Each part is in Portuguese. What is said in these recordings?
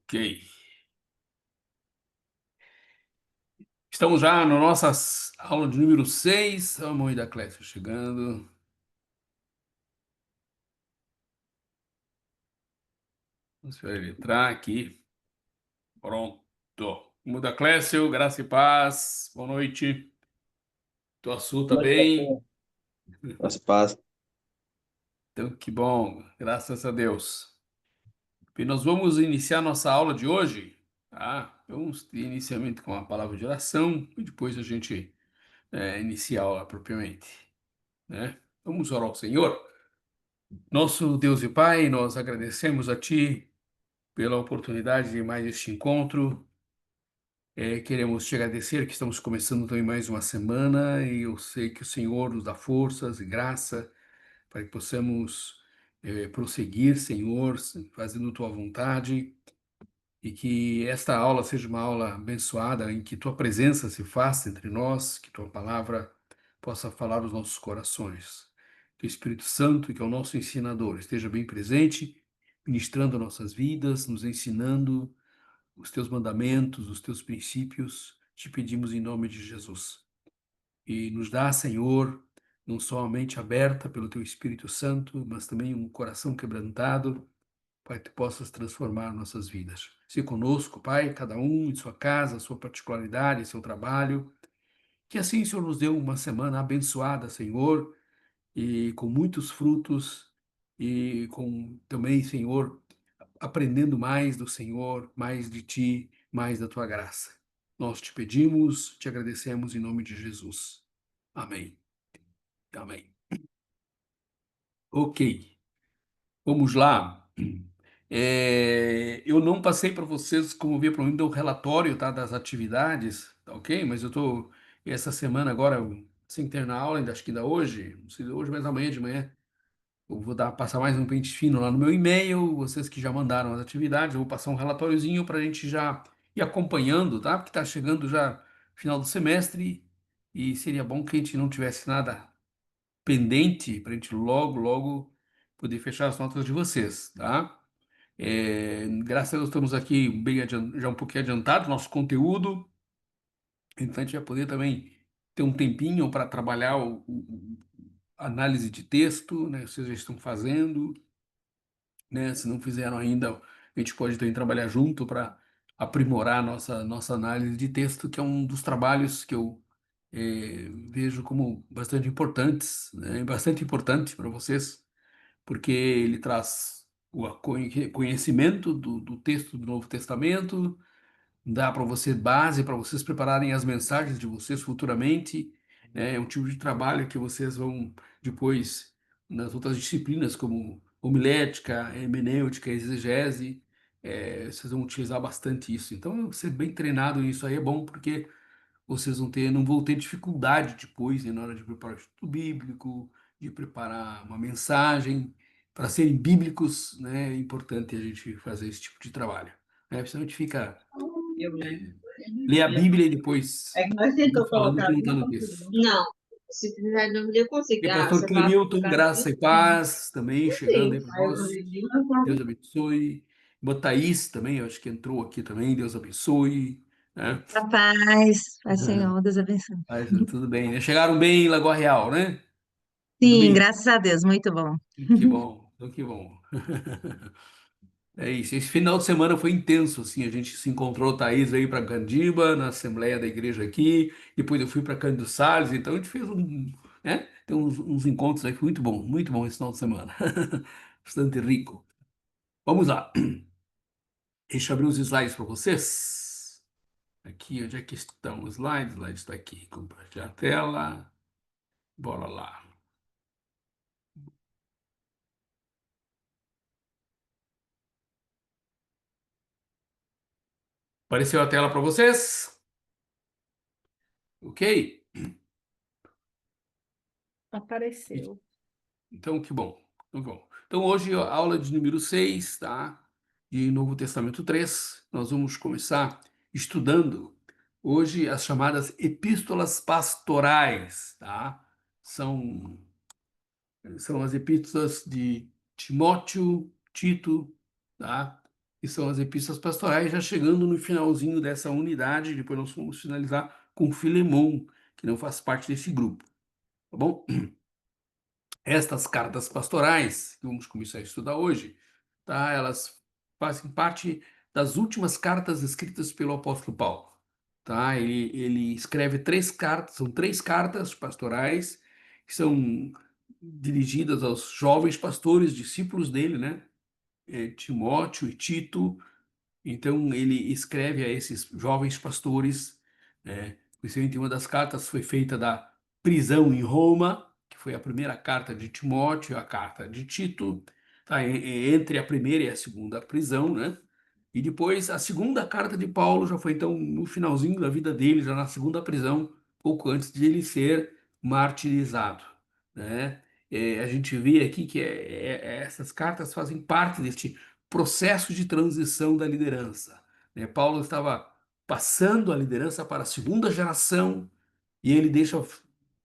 Ok. Estamos já na nossa aula de número 6. A mãe da Clécia chegando. Vamos esperar ele entrar aqui. Pronto. Mãe da Clécia, graça e paz. Boa noite. Tua Su tá Noite, bem? pastor. Nossa paz. Então, que bom. Graças a Deus. E nós vamos iniciar nossa aula de hoje. Tá? Vamos inicialmente com a palavra de oração e depois a gente inicia a aula propriamente, né? Vamos orar ao Senhor. Nosso Deus e Pai, nós agradecemos a Ti pela oportunidade de mais este encontro. Queremos te agradecer que estamos começando também mais uma semana e eu sei que o Senhor nos dá forças e graça para que possamos prosseguir, Senhor, fazendo Tua vontade e que esta aula seja uma aula abençoada em que Tua presença se faça entre nós, que Tua palavra possa falar aos nossos corações. Que o Espírito Santo, que é o nosso ensinador, esteja bem presente, ministrando nossas vidas, nos ensinando os Teus mandamentos, os Teus princípios. Te pedimos em nome de Jesus. E nos dá, Senhor, não só a mente aberta pelo Teu Espírito Santo, mas também um coração quebrantado para que tu possas transformar nossas vidas. Se conosco, Pai, cada um em sua casa, sua particularidade, seu trabalho. Que assim, Senhor, nos dê uma semana abençoada, Senhor, e com muitos frutos, e com também, Senhor, aprendendo mais do Senhor, mais de Ti, mais da Tua graça. Nós te pedimos, te agradecemos em nome de Jesus. Amém. Amém. Ok. Vamos lá. Eu não passei para vocês, como via para mim, o relatório, tá, das atividades, tá ok? Mas eu estou essa semana agora, sem ter na aula, ainda acho que ainda hoje, não sei hoje, mas amanhã de manhã, eu vou passar mais um pente fino lá no meu e-mail, vocês que já mandaram as atividades, eu vou passar um relatóriozinho para a gente já ir acompanhando, tá? Porque está chegando já final do semestre e seria bom que a gente não tivesse nada pendente para a gente logo, logo poder fechar as notas de vocês, tá? Graças a Deus estamos aqui bem já um pouquinho adiantado nosso conteúdo, então a gente vai poder também ter um tempinho para trabalhar a análise de texto, né? Vocês já estão fazendo, né? Se não fizeram ainda, a gente pode também trabalhar junto para aprimorar a nossa análise de texto, que é um dos trabalhos que eu vejo como bastante importantes, né? Bastante importante para vocês porque ele traz o conhecimento do texto do Novo Testamento, dá para você base para vocês prepararem as mensagens de vocês futuramente, né? É um tipo de trabalho que vocês vão depois nas outras disciplinas como homilética, hermenêutica, exegese, vocês vão utilizar bastante isso. Então, ser bem treinado nisso aí é bom porque não vão ter dificuldade depois, né, na hora de preparar o estudo bíblico, de preparar uma mensagem. Para serem bíblicos, né, é importante a gente fazer esse tipo de trabalho. Né? Senão a gente fica, Eu, né? lê a Bíblia e depois É que nós fica tentou falando o colocar, que não mas está não no texto. conseguiu. Não, se precisar de dúvida, eu consigo. E Ah, pastor você vai Clemilton, colocar no graça e paz, também chegando sim. aí para Aí eu nós. corrigi, mas não. Deus abençoe. Thaís também, eu acho que entrou aqui também, Deus abençoe. Né? Paz, paz, Senhor, Deus abençoe. Mas, tudo bem, né? Chegaram bem em Lagoa Real, né? Tudo Sim, bem? graças a Deus, muito bom. Que bom, então que bom. É isso. Esse final de semana foi intenso, assim. A gente se encontrou, Thaís veio para Candiba, na Assembleia da Igreja aqui. Depois eu fui para Cândido Salles. Então a gente fez né? Tem uns encontros aí, foi muito bom esse final de semana. Bastante rico. Vamos lá. Deixa eu abrir os slides para vocês. Aqui, onde é que estão os slides? O slide está aqui. Compartilhar a tela. Bora lá. Apareceu a tela para vocês? Ok? Apareceu. Então, que bom. Então, que bom. Então, hoje, a aula de número 6, tá? De Novo Testamento 3. Nós vamos começar estudando hoje as chamadas epístolas pastorais, tá? São, são as epístolas de Timóteo, Tito, tá? que são as epístolas pastorais, já chegando no finalzinho dessa unidade, depois nós vamos finalizar com Filemão, que não faz parte desse grupo, tá bom? Estas cartas pastorais, que vamos começar a estudar hoje, tá? Elas fazem parte das últimas cartas escritas pelo apóstolo Paulo, tá? Ele escreve três cartas, são três cartas pastorais que são dirigidas aos jovens pastores, discípulos dele, né? Timóteo e Tito. Então ele escreve a esses jovens pastores, principalmente uma das cartas foi feita da prisão em Roma, que foi a primeira carta de Timóteo, a carta de Tito, tá? Entre a primeira e a segunda prisão, né? E depois a segunda carta de Paulo já foi então no finalzinho da vida dele, já na segunda prisão, pouco antes de ele ser martirizado, né? A gente vê aqui que essas cartas fazem parte deste processo de transição da liderança, né? Paulo estava passando a liderança para a segunda geração e ele deixa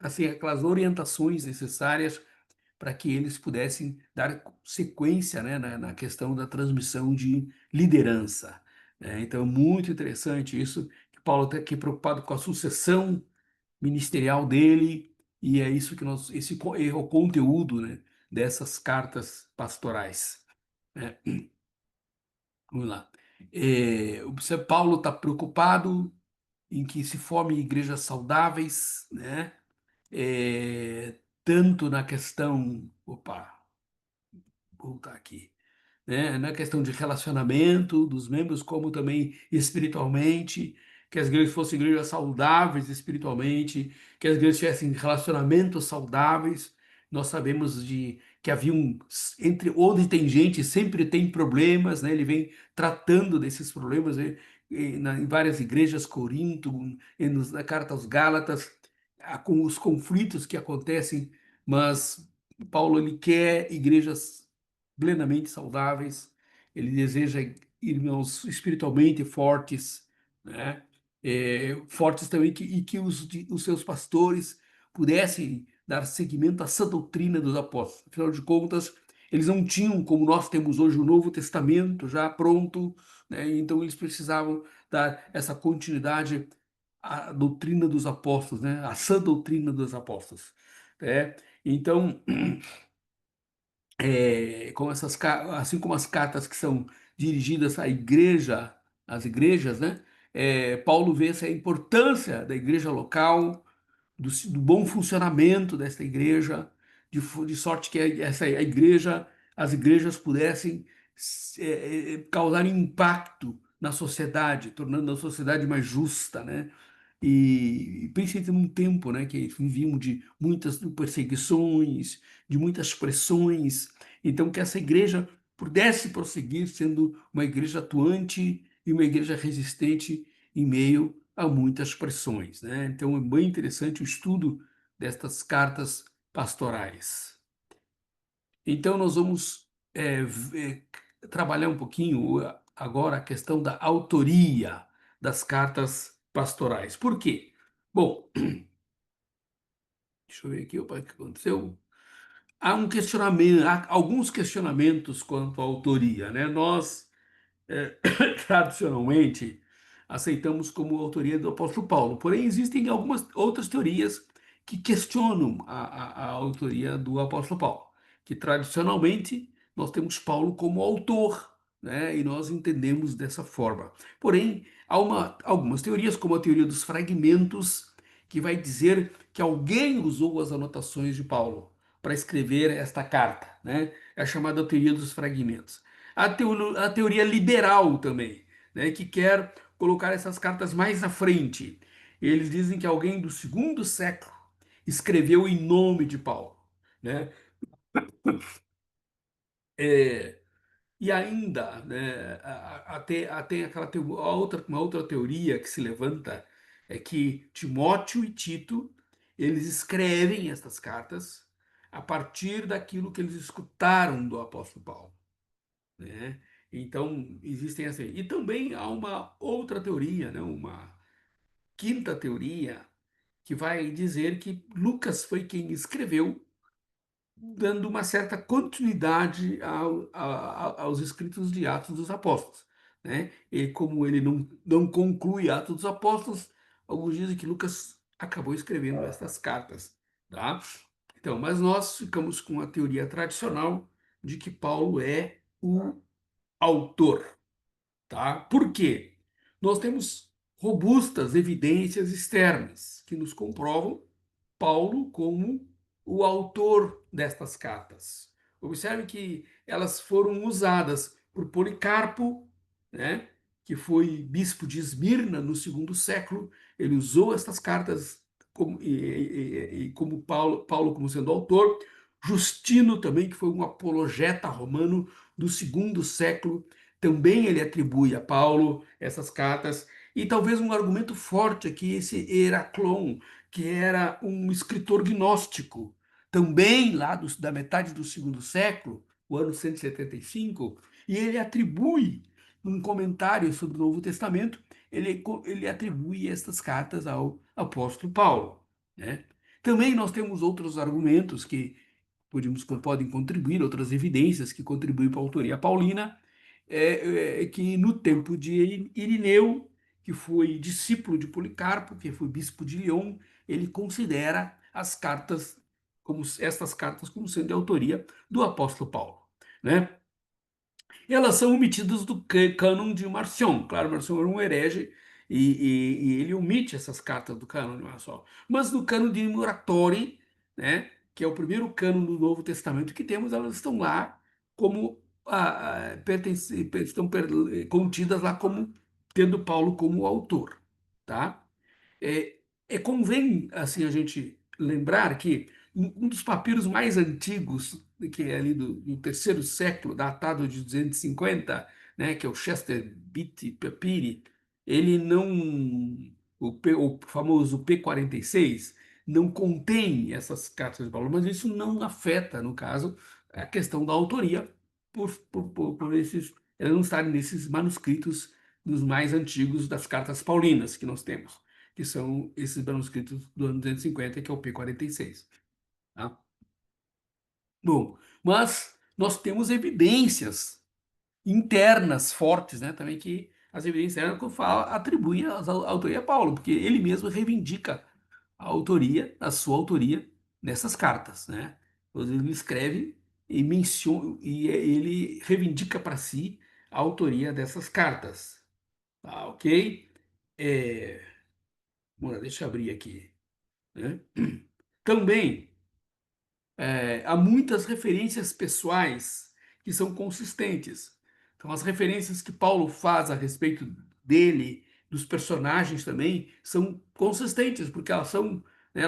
assim aquelas orientações necessárias para que eles pudessem dar sequência, né, na questão da transmissão de liderança, né? Então, é muito interessante isso, que Paulo está aqui preocupado com a sucessão ministerial dele, e é isso que é o conteúdo, né, dessas cartas pastorais, né? Vamos lá. Paulo está preocupado em que se formem igrejas saudáveis, né? Tanto na questão, vou voltar aqui, né? Na questão de relacionamento dos membros, como também espiritualmente, que as igrejas fossem igrejas saudáveis espiritualmente, que as igrejas tivessem relacionamentos saudáveis. Nós sabemos de que havia entre onde tem gente, sempre tem problemas, né? Ele vem tratando desses problemas, né? Em várias igrejas, Corinto, na carta aos Gálatas, com os conflitos que acontecem, mas Paulo ele quer igrejas plenamente saudáveis, ele deseja irmãos espiritualmente fortes, né? Fortes também e que os seus pastores pudessem dar seguimento à sã doutrina dos apóstolos. Afinal de contas, eles não tinham, como nós temos hoje, o Novo Testamento já pronto, né? Então eles precisavam dar essa continuidade à doutrina dos apóstolos, né? A sã doutrina dos apóstolos, né? Então, assim como as cartas que são dirigidas à igreja, às igrejas, né? Paulo vê essa importância da igreja local, do bom funcionamento dessa igreja, de sorte que a igreja, as igrejas pudessem causar impacto na sociedade, tornando a sociedade mais justa, né? E principalmente num tempo, né, que vivíamos de muitas perseguições, de muitas pressões, então que essa igreja pudesse prosseguir sendo uma igreja atuante e uma igreja resistente em meio a muitas pressões, né? Então é bem interessante o estudo destas cartas pastorais. Então nós vamos trabalhar um pouquinho agora a questão da autoria das cartas pastorais. Por quê? Bom, deixa eu ver aqui opa, o que aconteceu. Há um questionamento, há alguns questionamentos quanto à autoria, né? Nós tradicionalmente aceitamos como autoria do apóstolo Paulo. Porém, existem algumas outras teorias que questionam a autoria do apóstolo Paulo, que tradicionalmente nós temos Paulo como autor, né? E nós entendemos dessa forma. Porém, há algumas teorias, como a teoria dos fragmentos, que vai dizer que alguém usou as anotações de Paulo para escrever esta carta, né? É a chamada teoria dos fragmentos. A teoria liberal também, né, que quer colocar essas cartas mais à frente. Eles dizem que alguém do segundo século escreveu em nome de Paulo, né? É, e ainda, né, tem uma outra teoria que se levanta, é que Timóteo e Tito, eles escrevem estas cartas a partir daquilo que eles escutaram do apóstolo Paulo, né? Então, existem assim. E também há uma outra teoria, né? Uma quinta teoria, que vai dizer que Lucas foi quem escreveu dando uma certa continuidade aos escritos de Atos dos Apóstolos, né? E como ele não conclui Atos dos Apóstolos, alguns dizem que Lucas acabou escrevendo essas cartas, tá? Então, mas nós ficamos com a teoria tradicional de que Paulo é o autor, tá? Por quê? Nós temos robustas evidências externas que nos comprovam Paulo como o autor destas cartas. Observe que elas foram usadas por Policarpo, né, que foi bispo de Esmirna no segundo século. Ele usou estas cartas como Paulo como sendo autor. Justino também, que foi um apologeta romano do segundo século, também ele atribui a Paulo essas cartas. E talvez um argumento forte aqui, esse Heraclon, que era um escritor gnóstico, também lá da metade do segundo século, o ano 175, e ele atribui, num comentário sobre o Novo Testamento, ele atribui estas cartas ao apóstolo Paulo, né? Também nós temos outros argumentos que podem contribuir, outras evidências que contribuem para a autoria paulina, que no tempo de Irineu, que foi discípulo de Policarpo, que foi bispo de Lyon, ele considera estas cartas como sendo de autoria do apóstolo Paulo, né? Elas são omitidas do cânon de Marcion. Claro, Marcion era um herege e ele omite essas cartas do cânon de Marcion. Mas no cânon de Muratori, né, que é o primeiro cânon do Novo Testamento que temos, elas estão lá como contidas lá como tendo Paulo como autor, tá? Convém assim a gente lembrar que um dos papiros mais antigos, que é ali do terceiro século, datado de 250, né, que é o Chester Beatty Papyri, ele não, o famoso P46, não contém essas cartas de Paulo, mas isso não afeta, no caso, a questão da autoria, por elas não estarem nesses manuscritos dos mais antigos das cartas paulinas que nós temos, que são esses manuscritos do ano 250, que é o P46. Tá? Bom, mas nós temos evidências internas fortes, né, também que as evidências internas que eu falo, atribuem a autoria a Paulo, porque ele mesmo reivindica a autoria, a sua autoria nessas cartas, né? Ele escreve e menciona e ele reivindica para si a autoria dessas cartas, tá, ok? É, deixa eu abrir aqui, né? Também há muitas referências pessoais que são consistentes. Então, as referências que Paulo faz a respeito dele, dos personagens também, são consistentes, porque elas são, né,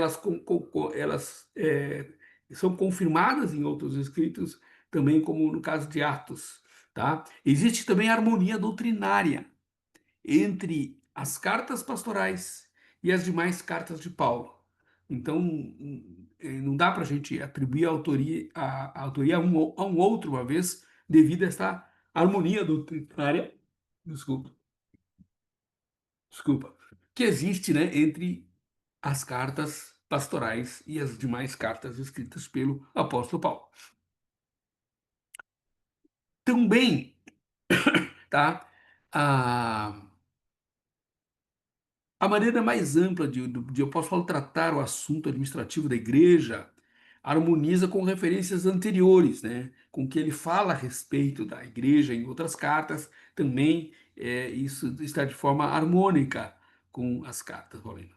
são confirmadas em outros escritos, também como no caso de Atos. Tá? Existe também harmonia doutrinária entre as cartas pastorais e as demais cartas de Paulo. Então, não dá para a gente atribuir a autoria a um outro, uma vez, devido a essa harmonia doutrinária, desculpa, desculpa, que existe, né, entre as cartas pastorais e as demais cartas escritas pelo apóstolo Paulo. Também, tá, a A maneira mais ampla de eu posso falar, tratar o assunto administrativo da igreja harmoniza com referências anteriores, né? Com que ele fala a respeito da igreja em outras cartas, também isso está de forma harmônica com as cartas, Paulina.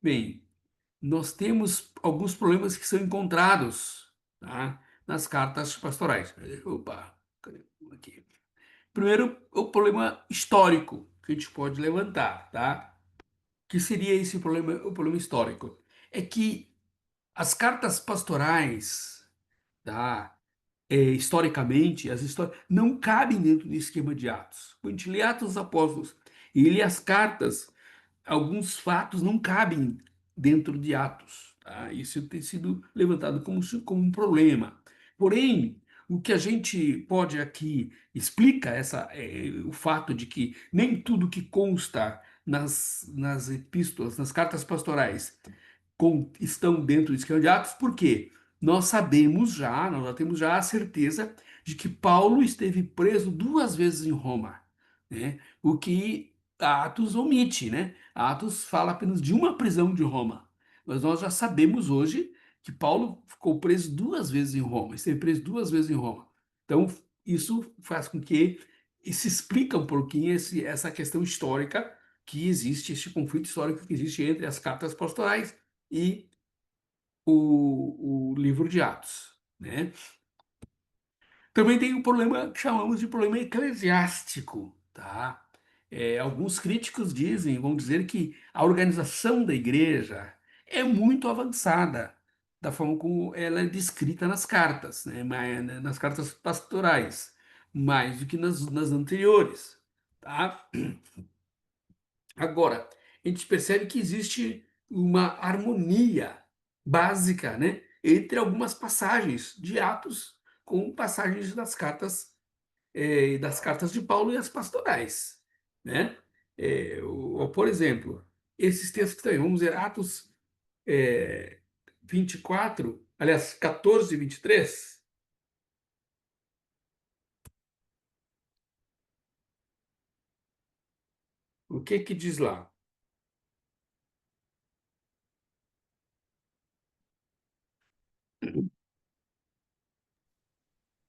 Bem, nós temos alguns problemas que são encontrados, tá, nas cartas pastorais. Opa, cadê? Aqui. Primeiro, o problema histórico que a gente pode levantar, tá? Que seria esse o problema histórico? É que as cartas pastorais, tá, historicamente, as histórias não cabem dentro do esquema de Atos. Quando a gente lê Atos dos Apóstolos e lê as cartas, alguns fatos não cabem dentro de Atos. Tá? Isso tem sido levantado como um problema. Porém, o que a gente pode aqui explica o fato de que nem tudo que consta nas epístolas, nas cartas pastorais, estão dentro do esquema de Atos. Por quê? nós já temos já a certeza de que Paulo esteve preso duas vezes em Roma, né? O que Atos omite, né? Atos fala apenas de uma prisão de Roma, mas nós já sabemos hoje que Paulo ficou preso duas vezes em Roma, esteve preso duas vezes em Roma. Então, isso faz com que e se explica um pouquinho essa questão histórica que existe, este conflito histórico que existe entre as cartas pastorais e o livro de Atos, né? Também tem um problema que chamamos de problema eclesiástico, tá? Alguns críticos vão dizer que a organização da igreja é muito avançada, da forma como ela é descrita nas cartas, né? Nas cartas pastorais, mais do que nas anteriores, tá? Agora, a gente percebe que existe uma harmonia básica, né, entre algumas passagens de Atos com passagens das cartas de Paulo e as pastorais, né? Por exemplo, esses textos que estão aí, vamos ver Atos 24, aliás, 14 e 23. O que que diz lá?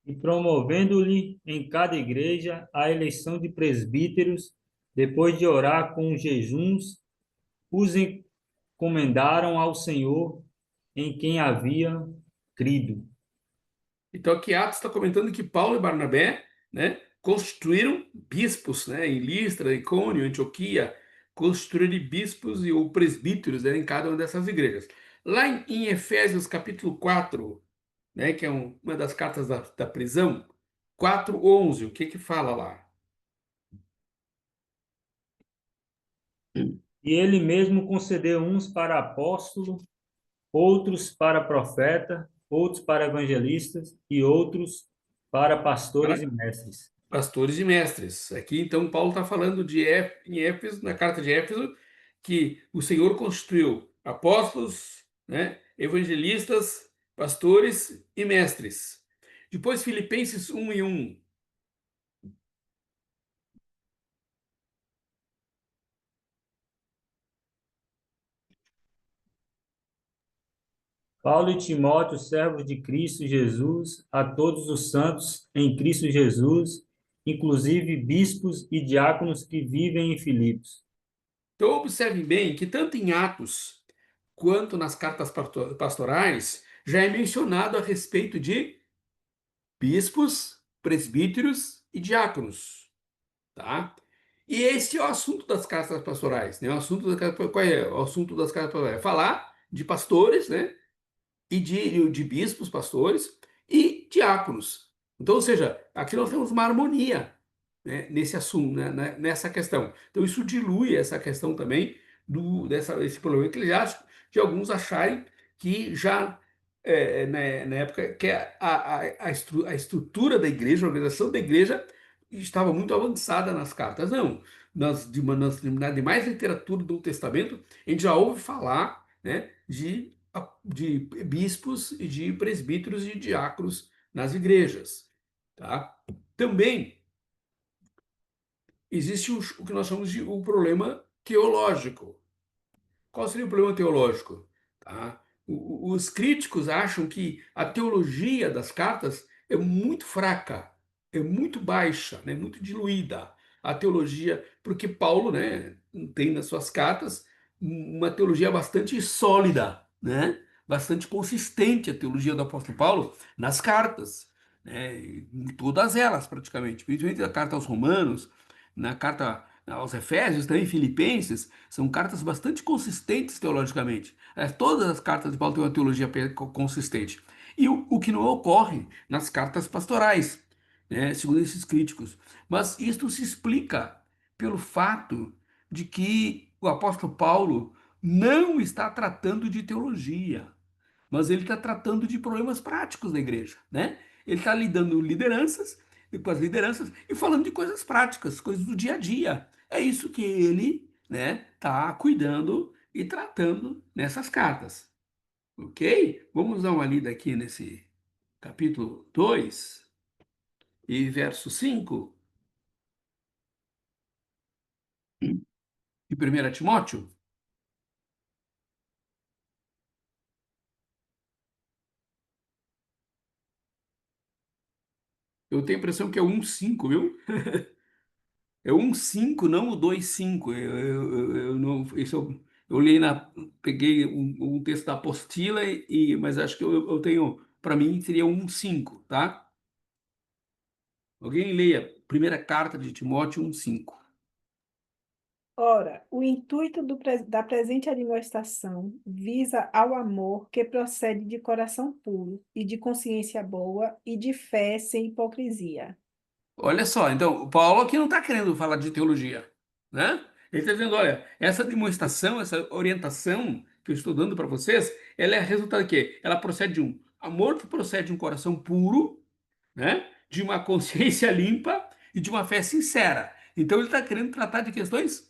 E promovendo-lhe em cada igreja a eleição de presbíteros, depois de orar com jejuns, os encomendaram ao Senhor em quem havia crido. Então aqui Atos está comentando que Paulo e Barnabé, né, constituíram bispos, né, em Listra, Icônio, Antioquia, constituíram bispos ou presbíteros, né, em cada uma dessas igrejas. Lá em Efésios capítulo 4, né, que é uma das cartas da prisão, 4:11, o que que fala lá? E ele mesmo concedeu uns para apóstolo, outros para profeta, outros para evangelistas e outros para pastores e Para mestres. pastores e mestres. Aqui então Paulo está falando em Éfeso, na carta de Éfeso, que o Senhor constituiu apóstolos, né, evangelistas, pastores e mestres. Depois Filipenses 1:1. Paulo e Timóteo, servos de Cristo Jesus, a todos os santos em Cristo Jesus, inclusive bispos e diáconos que vivem em Filipos. Então observem bem que tanto em Atos quanto nas cartas pastorais já é mencionado a respeito de bispos, presbíteros e diáconos, tá? E esse é o assunto das cartas pastorais, né? O assunto qual é o assunto das cartas pastorais? É falar de pastores, né? E de bispos, pastores e diáconos. Então, ou seja, aqui nós temos uma harmonia, né, nesse assunto, nessa questão. Então, isso dilui essa questão também desse problema eclesiástico de alguns acharem que já na época que a estrutura da igreja, a organização da igreja estava muito avançada nas cartas. Não, na demais literatura do Testamento, a gente já ouve falar, né, de bispos e de presbíteros e diáconos nas igrejas, tá? Também existe o que nós chamamos de o problema teológico. Qual seria o problema teológico? Tá? Os críticos acham que a teologia das cartas é muito fraca, é muito baixa, né? Muito diluída. A teologia, porque Paulo, né, tem nas suas cartas uma teologia bastante sólida, né? Bastante consistente a teologia do apóstolo Paulo nas cartas, né? Em todas elas praticamente, principalmente a carta aos Romanos, na carta aos Efésios, também Filipenses, são cartas bastante consistentes teologicamente. Todas as cartas de Paulo têm uma teologia consistente. E o que não ocorre nas cartas pastorais, né, segundo esses críticos. Mas isto se explica pelo fato de que o apóstolo Paulo não está tratando de teologia, mas ele está tratando de problemas práticos da igreja, né? Ele está lidando com as lideranças e falando de coisas práticas, coisas do dia a dia. É isso que ele, né, está cuidando e tratando nessas cartas. Ok? Vamos dar uma lida aqui nesse capítulo 2 e verso 5 de 1 Timóteo. Eu tenho a impressão que é 1:5, viu? É 1:5, não o 2:5. Eu não, eu li peguei um texto da apostila mas acho que eu tenho, para mim seria 1:5, tá? Alguém leia primeira carta de Timóteo 1:5. Ora, o intuito da presente admoestação visa ao amor que procede de coração puro e de consciência boa e de fé sem hipocrisia. Olha só, então, o Paulo aqui não está querendo falar de teologia, né? Ele está dizendo, olha, essa demonstração, essa orientação que eu estou dando para vocês, ela é resultado de quê? Ela procede de um amor que procede de um coração puro, né? De uma consciência limpa e de uma fé sincera. Então, ele está querendo tratar de questões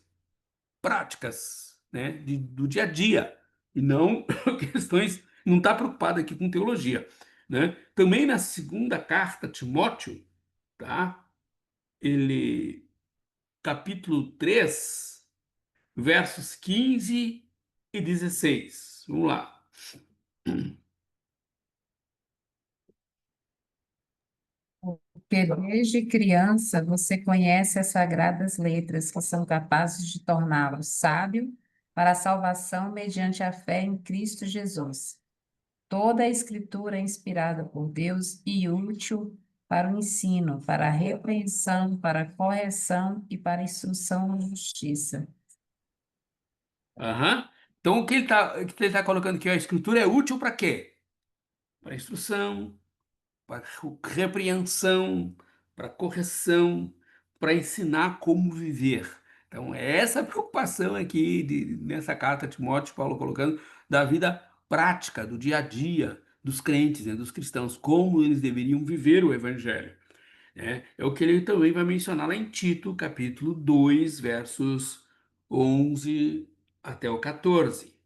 práticas, né? Do dia a dia, e não questões, não está preocupado aqui com teologia, né? Também na segunda carta a Timóteo, tá? Ele, capítulo 3 versos 15 e 16. Vamos lá. Porque desde criança você conhece as sagradas letras que são capazes de torná-lo sábio para a salvação mediante a fé em Cristo Jesus. Toda a escritura é inspirada por Deus e útil para o ensino, para a repreensão, para a correção e para a instrução na justiça. Aham. Então, o que ele tá colocando aqui, a escritura é útil para quê? Para instrução, para repreensão, para correção, para ensinar como viver. Então, é essa a preocupação aqui nessa carta a Timóteo, Paulo colocando, da vida prática, do dia a dia dos crentes, né, dos cristãos, como eles deveriam viver o evangelho. Né? É o que ele também vai mencionar lá em Tito, capítulo 2, versos 11 até o 14.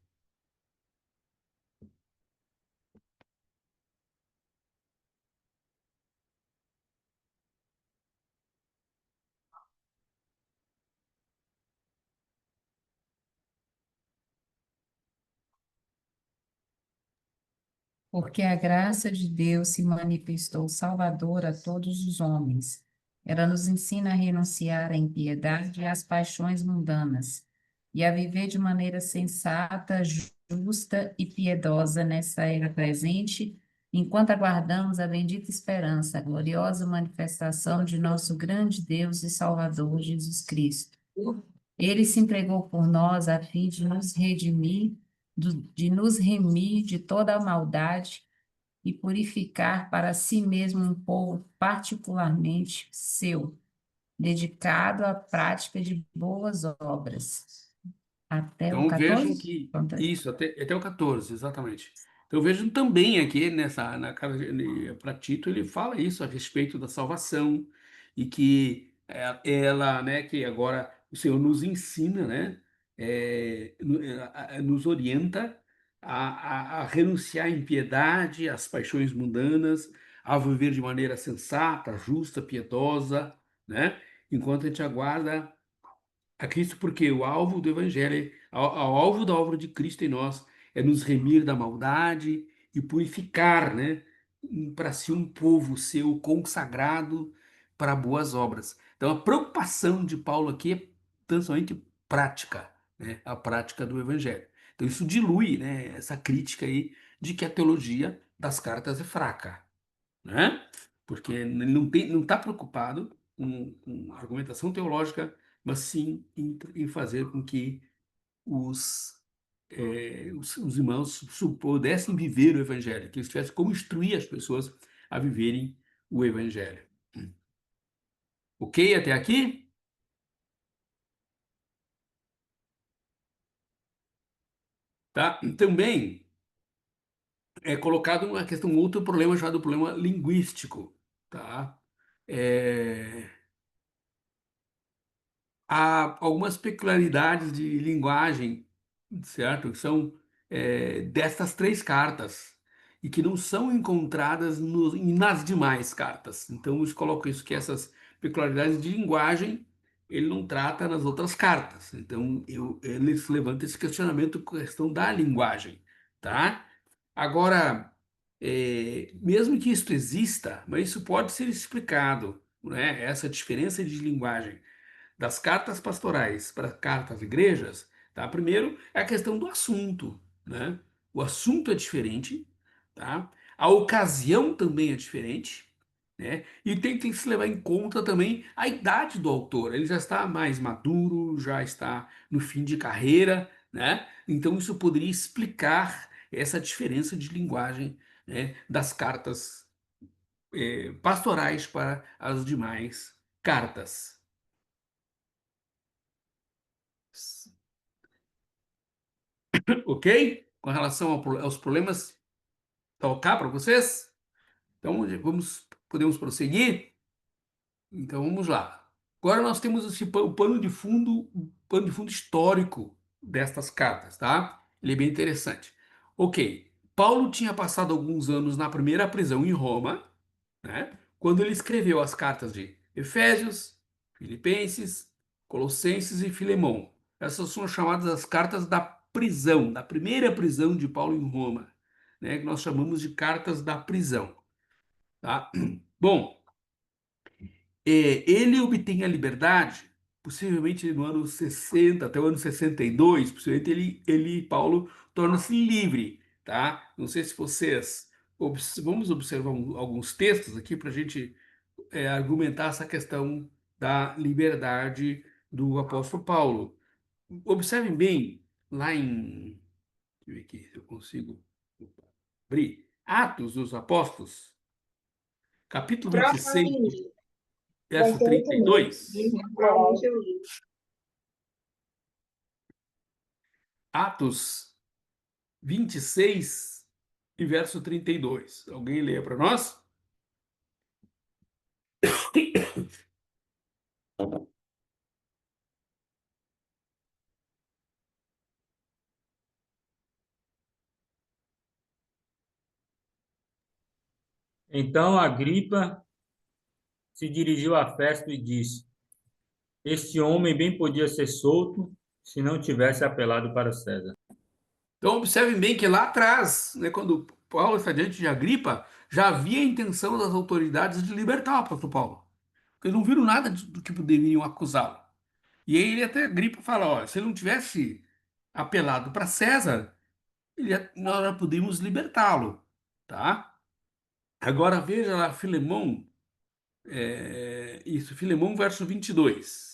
Porque a graça de Deus se manifestou salvadora a todos os homens. Ela nos ensina a renunciar à impiedade e às paixões mundanas, e a viver de maneira sensata, justa e piedosa nessa era presente, enquanto aguardamos a bendita esperança, a gloriosa manifestação de nosso grande Deus e Salvador Jesus Cristo. Ele se entregou por nós a fim de nos redimir, de nos remir de toda a maldade e purificar para si mesmo um povo particularmente seu, dedicado à prática de boas obras. Até o Então vejam 14? que Pronto. isso, até o 14, exatamente. Então vejam também aqui na carta para Tito, ele fala isso a respeito da salvação e que ela, né, que agora o Senhor nos ensina, né, nos orienta a renunciar à impiedade, às paixões mundanas, a viver de maneira sensata, justa, piedosa, né, enquanto a gente aguarda a Cristo, porque o alvo do Evangelho, ao alvo da obra de Cristo em nós, é nos remir da maldade e purificar, né, para si um povo seu consagrado para boas obras. Então, a preocupação de Paulo aqui é tão somente prática, né, a prática do Evangelho. Então, isso dilui, né, essa crítica aí de que a teologia das cartas é fraca, né? Porque ele não está preocupado com argumentação teológica, mas sim em fazer com que os irmãos pudessem viver o Evangelho, que eles tivessem como instruir as pessoas a viverem o Evangelho. Ok até aqui? Tá? Também é colocado uma questão, um outro problema chamado problema linguístico, tá? É, há algumas peculiaridades de linguagem, certo? Que são destas três cartas e que não são encontradas nas demais cartas. Então, eu coloco isso que essas peculiaridades de linguagem ele não trata nas outras cartas. Então, eles levantam esse questionamento com a questão da linguagem, tá? Agora, mesmo que isso exista, mas isso pode ser explicado, né? Essa diferença de linguagem das cartas pastorais para cartas às igrejas, tá? Primeiro é a questão do assunto, né? O assunto é diferente, tá? A ocasião também é diferente, né? E tem que se levar em conta também a idade do autor. Ele já está mais maduro, já está no fim de carreira, né? Então isso poderia explicar essa diferença de linguagem, né, das cartas pastorais para as demais cartas. Ok? Com relação aos problemas, tá ok para vocês? Então, podemos prosseguir? Então, vamos lá. Agora nós temos o pano de fundo histórico destas cartas, tá? Ele é bem interessante. Ok, Paulo tinha passado alguns anos na primeira prisão em Roma, né? Quando ele escreveu as cartas de Efésios, Filipenses, Colossenses e Filemão. Essas são chamadas as cartas da prisão, da primeira prisão de Paulo em Roma, né? Que nós chamamos de cartas da prisão, tá? Bom, ele obtém a liberdade, possivelmente no ano 60 até o ano 62, possivelmente Paulo, torna-se livre, tá? Não sei se vocês, vamos observar alguns textos aqui para a gente argumentar essa questão da liberdade do apóstolo Paulo. Observem bem, lá em, deixa eu ver aqui se eu consigo abrir, Atos dos Apóstolos, capítulo 26, Provavelmente. Vai verso ser muito lindo. 32. Provavelmente eu li. Atos 26 e verso 32. Alguém lê para nós? Então Agripa se dirigiu a Festo e disse: Este homem bem podia ser solto se não tivesse apelado para César. Então, observem bem que lá atrás, né, quando Paulo está diante de Agripa, já havia a intenção das autoridades de libertar o apóstolo Paulo. Porque eles não viram nada do que deveriam acusá-lo. E aí ele até Agripa fala, ó, se ele não tivesse apelado para César, nós já podíamos libertá-lo, tá? Agora veja lá Filemão, Filemão verso 22.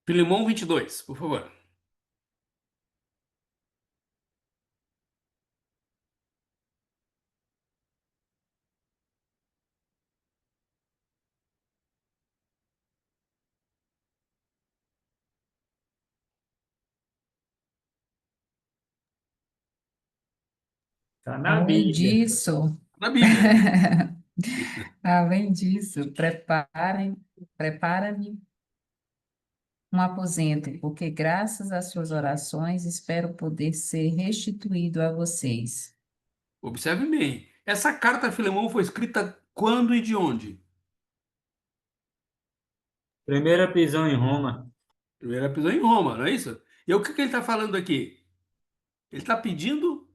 Filemão 22, por favor. Está na Além Bíblia. disso, Na Bíblia. além disso, prepara-me um aposento, porque graças às suas orações espero poder ser restituído a vocês. Observe bem. Essa carta a Filemão foi escrita quando e de onde? Primeira prisão em Roma. Primeira prisão em Roma, não é isso? E o que que ele está falando aqui? Ele está pedindo,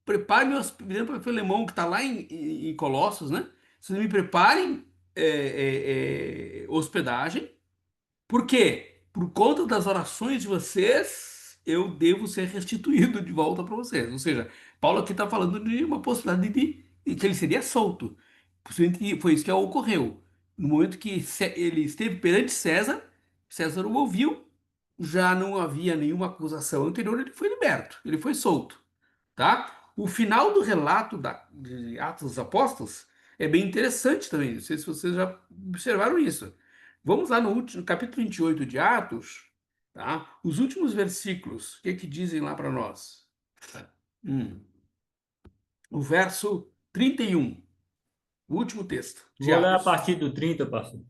prepare-me, pedindo para Filemão, que está lá em Colossos, né? Vocês me preparem hospedagem. Por quê? Por conta das orações de vocês, eu devo ser restituído de volta para vocês. Ou seja, Paulo aqui está falando de uma possibilidade de que ele seria solto. Possivelmente foi isso que ocorreu. No momento que ele esteve perante César, César o ouviu, já não havia nenhuma acusação anterior, ele foi liberto, ele foi solto, tá? O final do relato de Atos dos Apóstolos é bem interessante também. Não sei se vocês já observaram isso. Vamos lá no último, capítulo 28 de Atos, tá? Os últimos versículos, o que que dizem lá para nós? Hum, o verso 31, o último texto de Vou ler a Atos. partir do 30, pastor,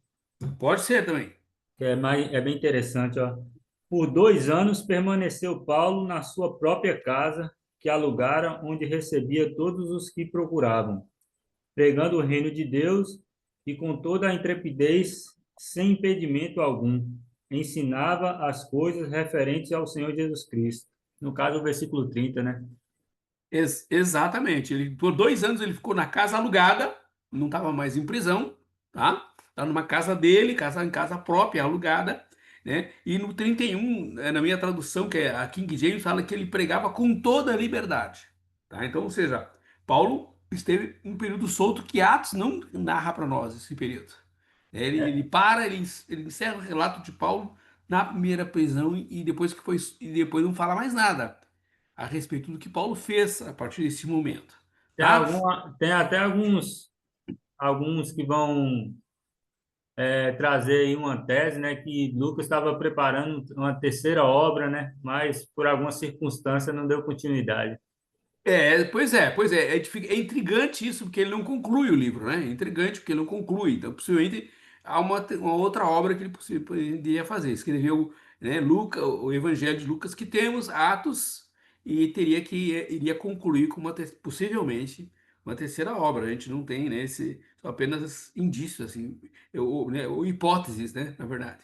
Pode ser também. que é bem interessante, ó. Por 2 anos permaneceu Paulo na sua própria casa, que alugara, onde recebia todos os que procuravam, pregando o reino de Deus e com toda a intrepidez, sem impedimento algum, ensinava as coisas referentes ao Senhor Jesus Cristo. No caso, o versículo 30, né? Exatamente. Ele, por 2 anos ele ficou na casa alugada, não estava mais em prisão, tá? Tá numa casa dele, casa em casa própria, alugada, né? E no 31, na minha tradução, que é a King James, fala que ele pregava com toda a liberdade, tá? Então, ou seja, Paulo esteve um período solto que Atos não narra para nós esse período. Ele encerra o relato de Paulo na primeira prisão e depois que foi e depois não fala mais nada a respeito do que Paulo fez a partir desse momento, tá? Tem até alguns que vão trazer aí uma tese, né, que Lucas estava preparando uma terceira obra, né, mas por alguma circunstância não deu continuidade. Pois é, é intrigante isso, porque ele não conclui o livro, né? É intrigante porque ele não conclui. Então, possivelmente, há uma outra obra que ele poderia fazer. Escreveu, né, Lucas, o Evangelho de Lucas que temos, Atos, e iria concluir com possivelmente uma terceira obra. A gente não tem, né, são apenas indícios, assim, ou hipóteses, né, na verdade.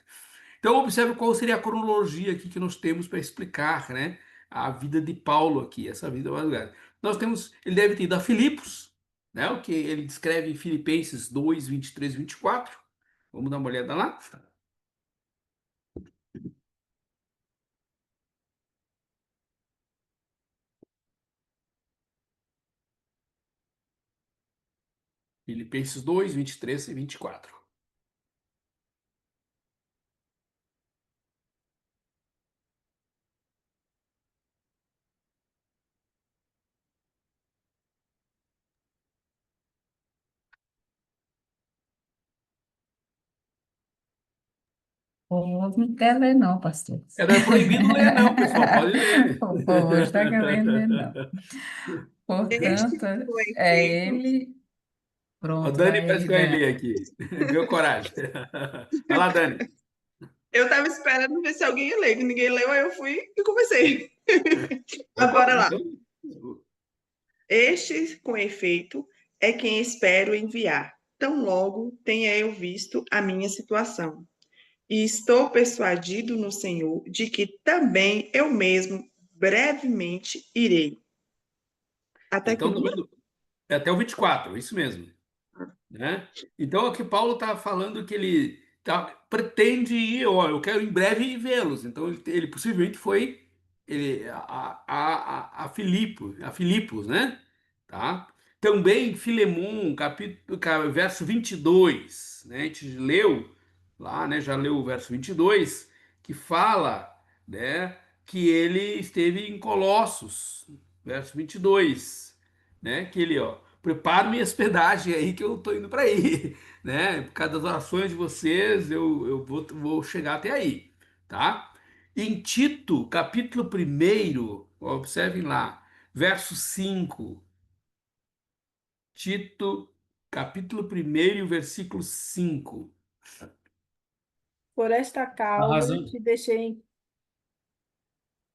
Então, observe qual seria a cronologia aqui que nós temos para explicar, né, a vida de Paulo aqui, essa vida madrugada. Nós temos, ele deve ter ido a Filipos, né, o que ele descreve em Filipenses 2, 23 e 24. Vamos dar uma olhada lá. Filipenses 2, 23 e 24. O povo não quer ler, não, pastor. Não é proibido ler, não, pessoal, pode ler. O povo não está querendo ler, não. Este Portanto, foi é feito. ele. A Pronto, Dani parece vai, que vai Dan. ler aqui. Deu coragem. Vai lá, Dani. Eu estava esperando ver se alguém ia ler, que ninguém leu, aí eu fui e comecei. Mas Opa, bora lá. então, Este, com efeito, é quem espero enviar. Tão logo tenha eu visto a minha situação. E estou persuadido no Senhor de que também eu mesmo brevemente irei. Até que então, tá número? vendo? É até o 24, isso mesmo. Né? Então, aqui Paulo está falando que ele pretende ir, ó, eu quero em breve vê-los. Então, ele possivelmente foi a Filipos, né? Tá? Também Filemon, verso 22, né? A gente leu lá, né? Já leu o verso 22, que fala, né? Que ele esteve em Colossos, verso 22, né? Que ele, ó, preparo minha hospedagem aí que eu tô indo para aí, né? Por causa das orações de vocês, eu vou chegar até aí, tá? Em Tito, capítulo 1, observem lá, verso 5. Tito, capítulo 1 e o versículo 5. Por esta A causa razão, te deixei em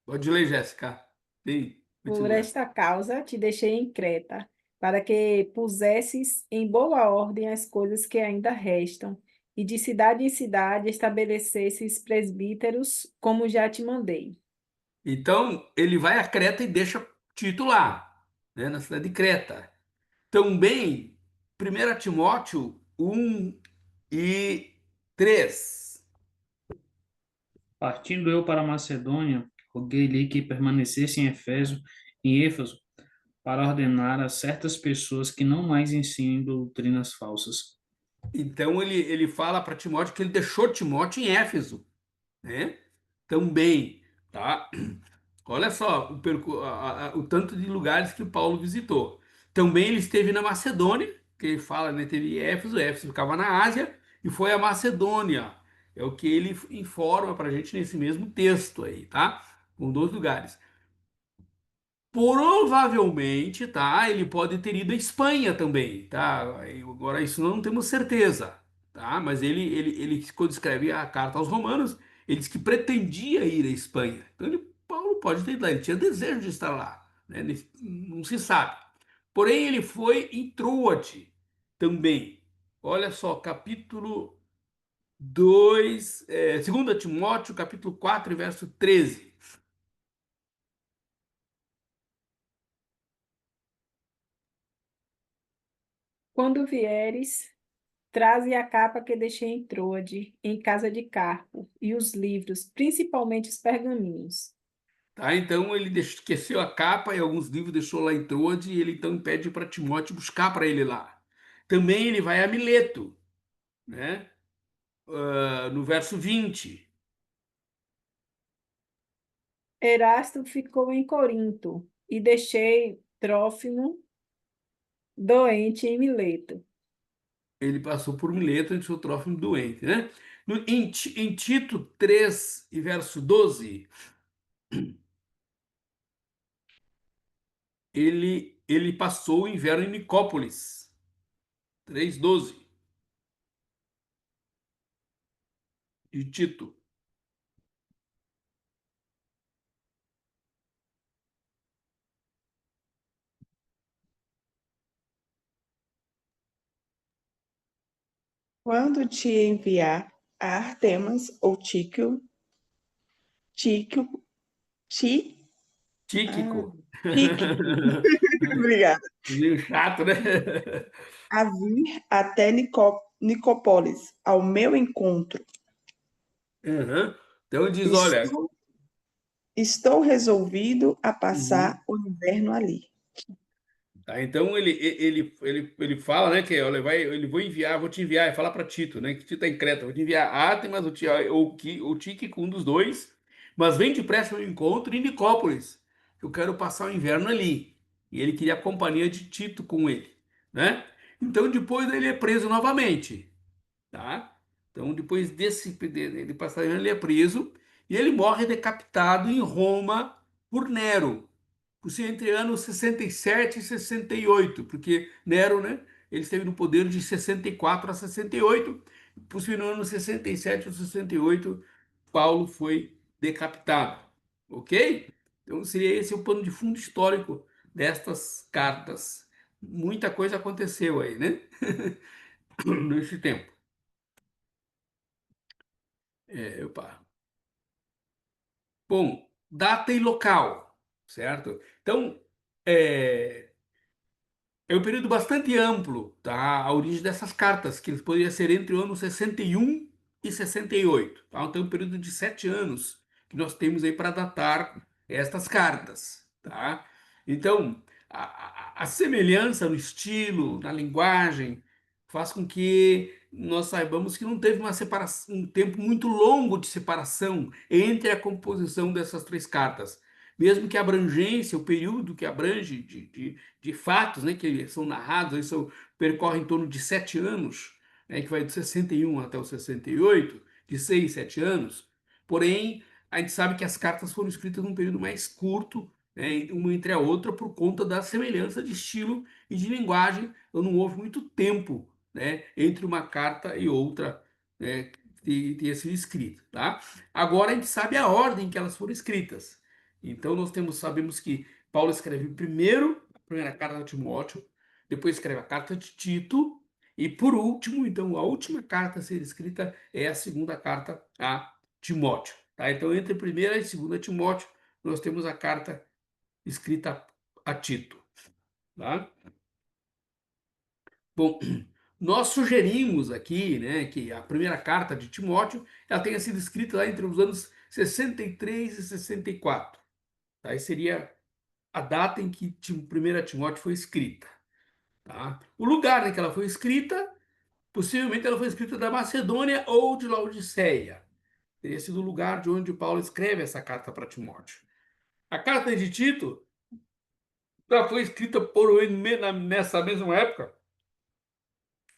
Pode ler, Jéssica. Sim, Por continua. esta causa te deixei em Creta, para que pusesses em boa ordem as coisas que ainda restam, e de cidade em cidade estabelecesses presbíteros, como já te mandei. Então, ele vai a Creta e deixa Tito lá, né, na cidade de Creta. Também, 1 Timóteo 1 e 3. Partindo eu para a Macedônia, roguei-lhe que permanecesse em Éfeso, para ordenar a certas pessoas que não mais ensinem doutrinas falsas. Então ele fala para Timóteo que ele deixou Timóteo em Éfeso, né? Também, tá? Olha só o tanto de lugares que Paulo visitou. Também ele esteve na Macedônia, porque ele fala, né, teve Éfeso ficava na Ásia, e foi a Macedônia. É o que ele informa para a gente nesse mesmo texto aí, tá? Com dois lugares. Provavelmente, tá? Ele pode ter ido à Espanha também, tá? Agora, isso não temos certeza, tá? Mas ele quando escreve a carta aos Romanos, ele diz que pretendia ir à Espanha. Então, Paulo pode ter ido lá, ele tinha desejo de estar lá, né? Não se sabe. Porém, ele foi em Troade também. Olha só, capítulo 2, 2 Timóteo, capítulo 4, verso 13. Quando vieres, traze a capa que deixei em Troade, em casa de Carpo, e os livros, principalmente os pergaminhos. Tá? Então ele esqueceu a capa e alguns livros deixou lá em Troade e ele então pede para Timóteo buscar para ele lá. Também ele vai a Mileto, né? No verso 20. Erasto ficou em Corinto, e deixei Trófimo doente em Mileto. Ele passou por Mileto e deixou Trófimo doente, né? Em Tito 3 e verso 12, ele passou o inverno em Nicópolis. 3:12 de Tito. Quando te enviar a Artemas ou Tíquico, Ti, ah, Tíquico. Tíquico, obrigada, Meio chato, né? a vir até Nicópolis, ao meu encontro. Uhum. Então diz, olha, Estou, estou resolvido a uhum. passar o inverno ali. Tá, então ele fala, né, que olha, ele vou enviar, vou te enviar, é falar para Tito, né, que Tito está em Creta, vou te enviar Ártemas ou Tíquico, um dos dois, mas vem depressa ao meu encontro em Nicópolis, que eu quero passar o inverno ali. E ele queria a companhia de Tito com ele, né? Então depois ele é preso novamente, tá? Então depois de passar o inverno ele é preso e ele morre decapitado em Roma por Nero por ser entre anos 67 e 68, porque Nero, né, ele esteve no poder de 64 a 68, por ser no ano 67 ou 68, Paulo foi decapitado, ok? Então seria esse o pano de fundo histórico destas cartas. Muita coisa aconteceu aí, né? Nesse tempo. Opa. Bom, data e local, certo? Então, é, é um período bastante amplo, tá? A origem dessas cartas, que eles poderiam ser entre o ano 61 e 68. Tá? Então, é um período de 7 anos que nós temos aí para datar estas cartas, tá? Então, a semelhança no estilo, na linguagem, faz com que nós saibamos que não teve uma separação, um tempo muito longo de separação entre a composição dessas três cartas. Mesmo que a abrangência, o período que abrange de fatos, né, que são narrados, percorrem em torno de 7 anos, né, que vai de 61 até o 68, de 6, 7 anos. Porém, a gente sabe que as cartas foram escritas num período mais curto, né, uma entre a outra, por conta da semelhança de estilo e de linguagem. Então, não houve muito tempo, né, entre uma carta e outra, né, de ter sido escrita, tá? Agora a gente sabe a ordem que elas foram escritas. Então, sabemos que Paulo escreve primeiro a primeira carta de Timóteo, depois escreve a carta de Tito, e por último, então, a última carta a ser escrita é a segunda carta a Timóteo. Tá? Então, entre a primeira e segunda Timóteo, nós temos a carta escrita a Tito. Tá? Bom, nós sugerimos aqui, né, que a primeira carta de Timóteo ela tenha sido escrita lá entre os anos 63 e 64. Tá? E seria a data em que 1 Timóteo foi escrita. Tá? O lugar em que ela foi escrita, possivelmente ela foi escrita da Macedônia ou de Laodiceia. Teria sido o lugar de onde Paulo escreve essa carta para Timóteo. A carta de Tito já foi escrita por nessa mesma época,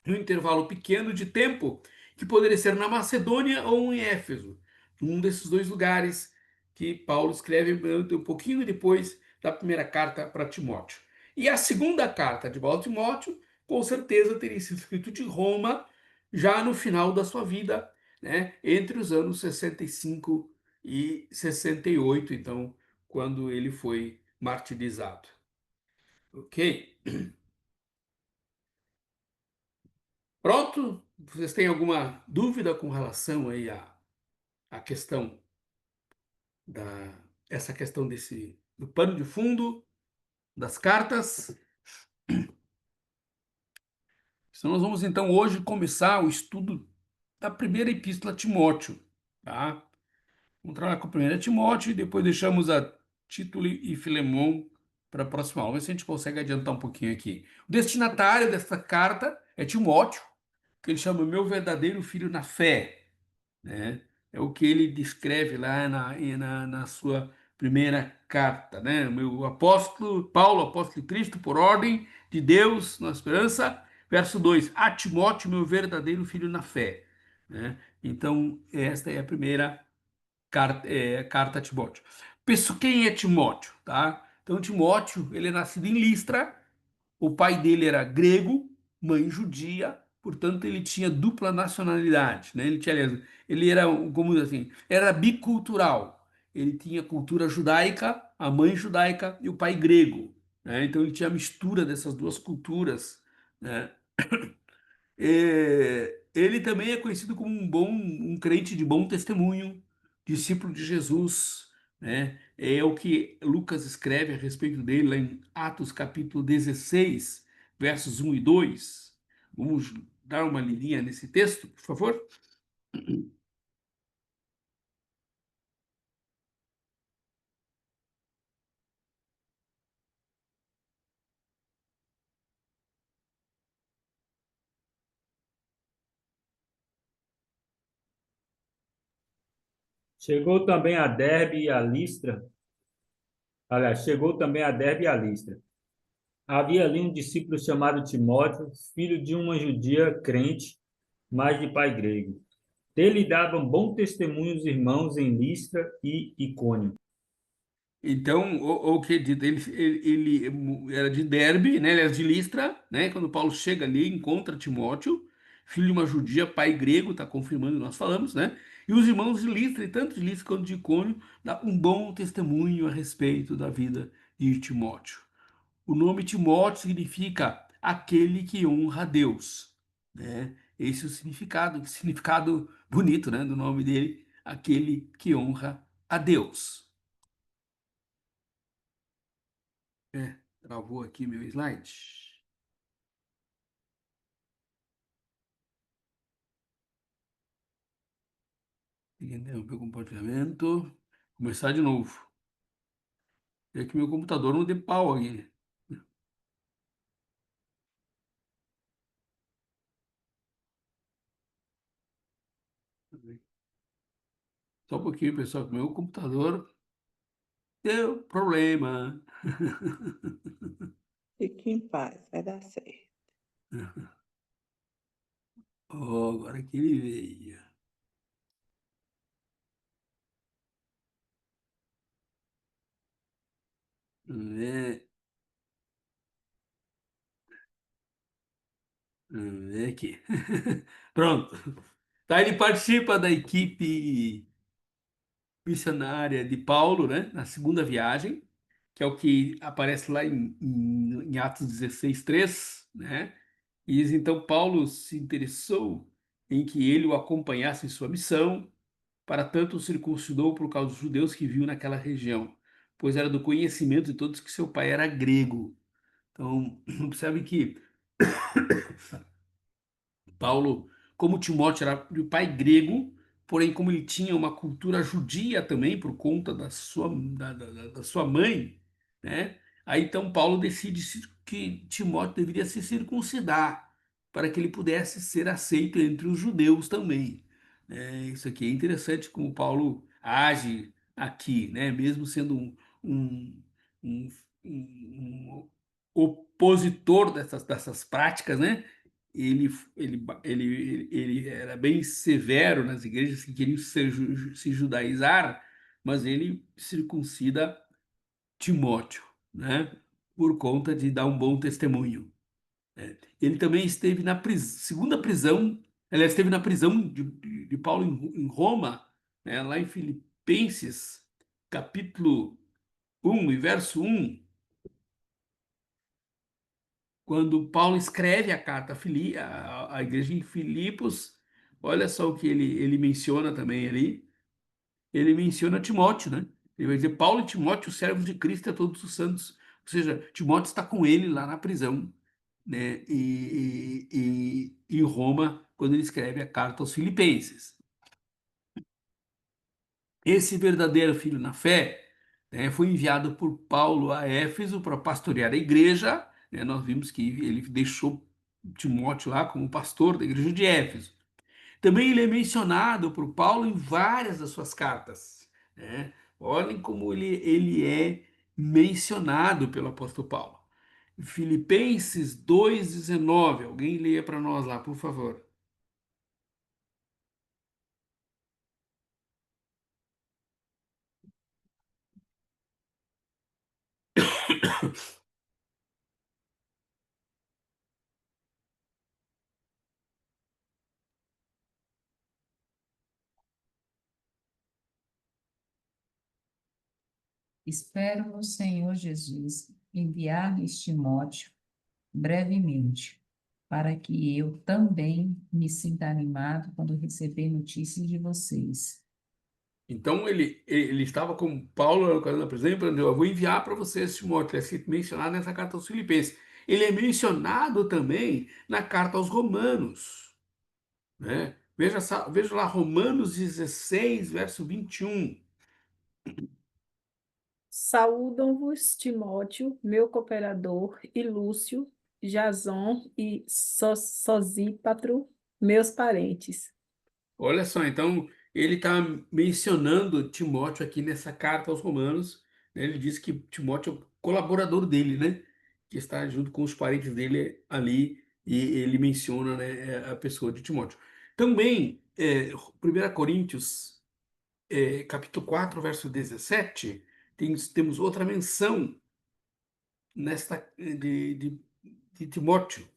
um intervalo pequeno de tempo, que poderia ser na Macedônia ou em Éfeso, um desses dois lugares que Paulo escreve um pouquinho depois da primeira carta para Timóteo. E a segunda carta de Paulo a Timóteo, com certeza teria sido escrito de Roma, já no final da sua vida, né, entre os anos 65 e 68, então, quando ele foi martirizado. Ok? Pronto? Vocês têm alguma dúvida com relação aí à questão da essa questão desse do pano de fundo das cartas? Então nós vamos então hoje começar o estudo da primeira epístola a Timóteo, tá? Vamos trabalhar com a primeira Timóteo e depois deixamos a Tito e Filemon para a próxima aula. Vamos ver se a gente consegue adiantar um pouquinho aqui. O destinatário dessa carta é Timóteo, que ele chama meu verdadeiro filho na fé, né? É o que ele descreve lá na sua primeira carta, né? O meu apóstolo, Paulo, apóstolo de Cristo, por ordem de Deus, na esperança. Verso 2: a Timóteo, meu verdadeiro filho na fé, né? Então, esta é a primeira carta a Timóteo. Quem é Timóteo, tá? Então, Timóteo, ele é nascido em Listra, o pai dele era grego, mãe judia, portanto ele tinha dupla nacionalidade, né? Ele tinha, aliás, ele era, como assim, era bicultural. Ele tinha cultura judaica, a mãe judaica e o pai grego, né? Então ele tinha a mistura dessas duas culturas, né? Ele também é conhecido como um crente de bom testemunho, discípulo de Jesus, né? É o que Lucas escreve a respeito dele lá em Atos capítulo 16, versos 1 e 2. Vamos dar uma lidinha nesse texto, por favor? Chegou também a Derbe e a Listra. Aliás, chegou também a Derbe e a Listra. Havia ali um discípulo chamado Timóteo, filho de uma judia crente, mas de pai grego. Dele davam bom testemunho os irmãos em Listra e Icônio. Então, o que é dito, ele era de Derbe, né? Ele era de Listra, né? Quando Paulo chega ali, encontra Timóteo, filho de uma judia, pai grego, está confirmando o que nós falamos, né? E os irmãos de Listra, e tanto de Listra quanto de Icônio, dá um bom testemunho a respeito da vida de Timóteo. O nome Timóteo significa aquele que honra a Deus, né? Esse é o significado bonito, né? Do nome dele, aquele que honra a Deus. Travou aqui meu slide. Interromper o compartilhamento. Começar de novo. É que meu computador não deu pau aqui. Só um pouquinho, pessoal, que meu computador deu problema. Fique em paz, vai dar certo. Oh, agora que ele veio. Vamos ver, vamos ver aqui. Pronto. Tá, ele participa da equipe missionária de Paulo, né, na segunda viagem, que é o que aparece lá em Atos 16:3, né? E diz, então Paulo se interessou em que ele o acompanhasse em sua missão, para tanto o circuncidou por causa dos judeus que viu naquela região, pois era do conhecimento de todos que seu pai era grego. Então, observe que Paulo, como Timóteo era de pai grego, porém, como ele tinha uma cultura judia também, por conta da sua mãe, né? Aí então Paulo decide que Timóteo deveria se circuncidar para que ele pudesse ser aceito entre os judeus também. Isso aqui é interessante como Paulo age aqui, né? Mesmo sendo um, um- um opositor dessas práticas, né? ele era bem severo nas igrejas que queriam se judaizar, mas ele circuncida Timóteo, né? Por conta de dar um bom testemunho. Ele também esteve na segunda prisão, aliás, esteve na prisão de Paulo em Roma, né? Lá em Filipenses, capítulo 1 e verso 1, quando Paulo escreve a carta à igreja em Filipos, olha só o que ele menciona também ali. Ele menciona Timóteo, né? Ele vai dizer: Paulo e Timóteo, servos de Cristo, a todos os santos. Ou seja, Timóteo está com ele lá na prisão, né? Em Roma, quando ele escreve a carta aos Filipenses. Esse verdadeiro filho na fé, né, foi enviado por Paulo a Éfeso para pastorear a igreja, né? Nós vimos que ele deixou Timóteo lá como pastor da igreja de Éfeso. Também ele é mencionado por Paulo em várias das suas cartas, né? Olhem como ele é mencionado pelo apóstolo Paulo. Filipenses 2,19. Alguém leia para nós lá, por favor. Espero no Senhor Jesus enviar-lhes Timóteo brevemente, para que eu também me sinta animado quando receber notícias de vocês. Então ele estava com Paulo na prisão, e falando: eu vou enviar para vocês Timóteo, é sido mencionado nessa carta aos Filipenses. Ele é mencionado também na carta aos Romanos, né? Veja lá Romanos 16, verso 21. Saúdam-vos, Timóteo, meu cooperador, e Lúcio, Jason e Sosípatro, meus parentes. Olha só, então ele está mencionando Timóteo aqui nessa carta aos Romanos, né? Ele diz que Timóteo é o colaborador dele, né? Que está junto com os parentes dele ali, e ele menciona, né, a pessoa de Timóteo. Também, 1 Coríntios, capítulo 4, verso 17, temos outra menção de Timóteo.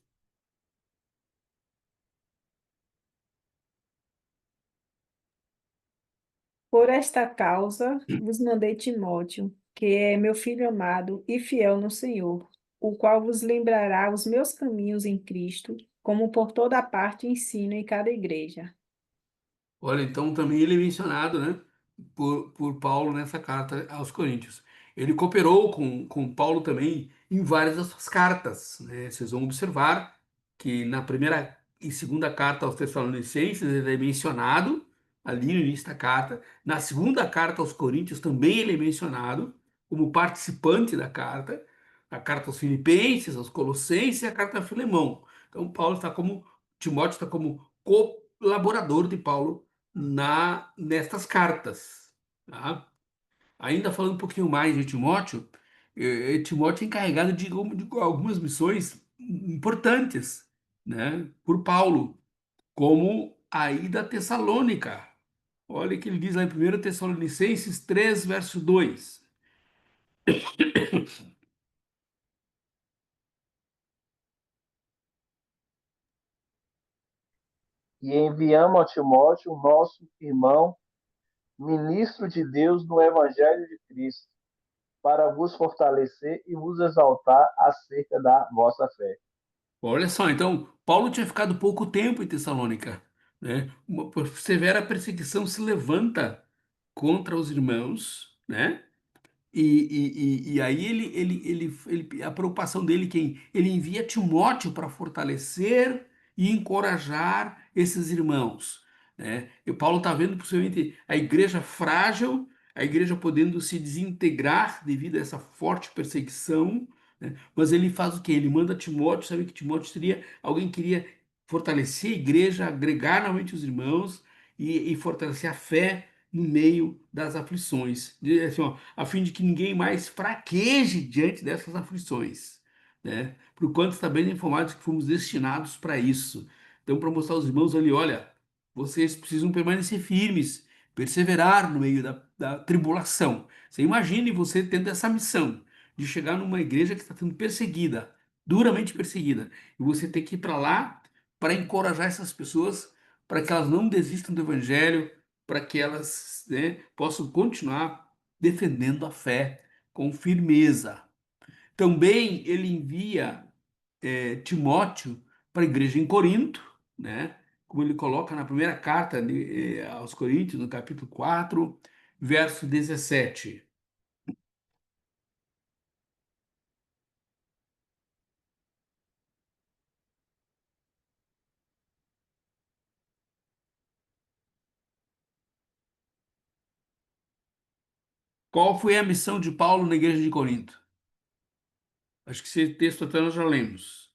Por esta causa vos mandei Timóteo, que é meu filho amado e fiel no Senhor, o qual vos lembrará os meus caminhos em Cristo, como por toda parte ensino em cada igreja. Olha, então também ele é mencionado, né, por Paulo nessa carta aos Coríntios. Ele cooperou com Paulo também em várias das suas cartas, né? Vocês vão observar que na primeira e segunda carta aos Tessalonicenses ele é mencionado ali no início da carta. Na segunda carta aos Coríntios também ele é mencionado como participante da carta. A carta aos Filipenses, aos Colossenses e a carta a Filemão. Então Paulo está como Timóteo está como colaborador de Paulo nestas cartas, tá? Ainda falando um pouquinho mais de Timóteo, Timóteo é encarregado de algumas missões importantes, né, por Paulo, como a ida a Tessalônica. Olha o que ele diz lá em 1 Tessalonicenses 3, verso 2. E enviamos a Timóteo, nosso irmão, ministro de Deus no Evangelho de Cristo, para vos fortalecer e vos exaltar acerca da vossa fé. Olha só, então, Paulo tinha ficado pouco tempo em Tessalônica, né? Uma severa perseguição se levanta contra os irmãos, né? E aí a preocupação dele, quem ele envia Timóteo para fortalecer e encorajar esses irmãos, né? E Paulo está vendo possivelmente a igreja frágil, a igreja podendo se desintegrar devido a essa forte perseguição, né? Mas ele faz o quê? Ele manda Timóteo, sabe que Timóteo seria alguém que queria fortalecer a igreja, agregar novamente os irmãos e fortalecer a fé no meio das aflições, assim, ó, a fim de que ninguém mais fraqueje diante dessas aflições. né? Por quanto está bem informados que fomos destinados para isso. Então, para mostrar aos irmãos ali, olha, vocês precisam permanecer firmes, perseverar no meio da tribulação. Você imagine você tendo essa missão de chegar numa igreja que está sendo perseguida, duramente perseguida, e você ter que ir para lá para encorajar essas pessoas para que elas não desistam do evangelho, para que elas, né, possam continuar defendendo a fé com firmeza. Também ele envia Timóteo para a igreja em Corinto, né? Como ele coloca na primeira carta aos Coríntios, no capítulo 4, verso 17. Qual foi a missão de Paulo na igreja de Corinto? Acho que esse texto até nós já lemos.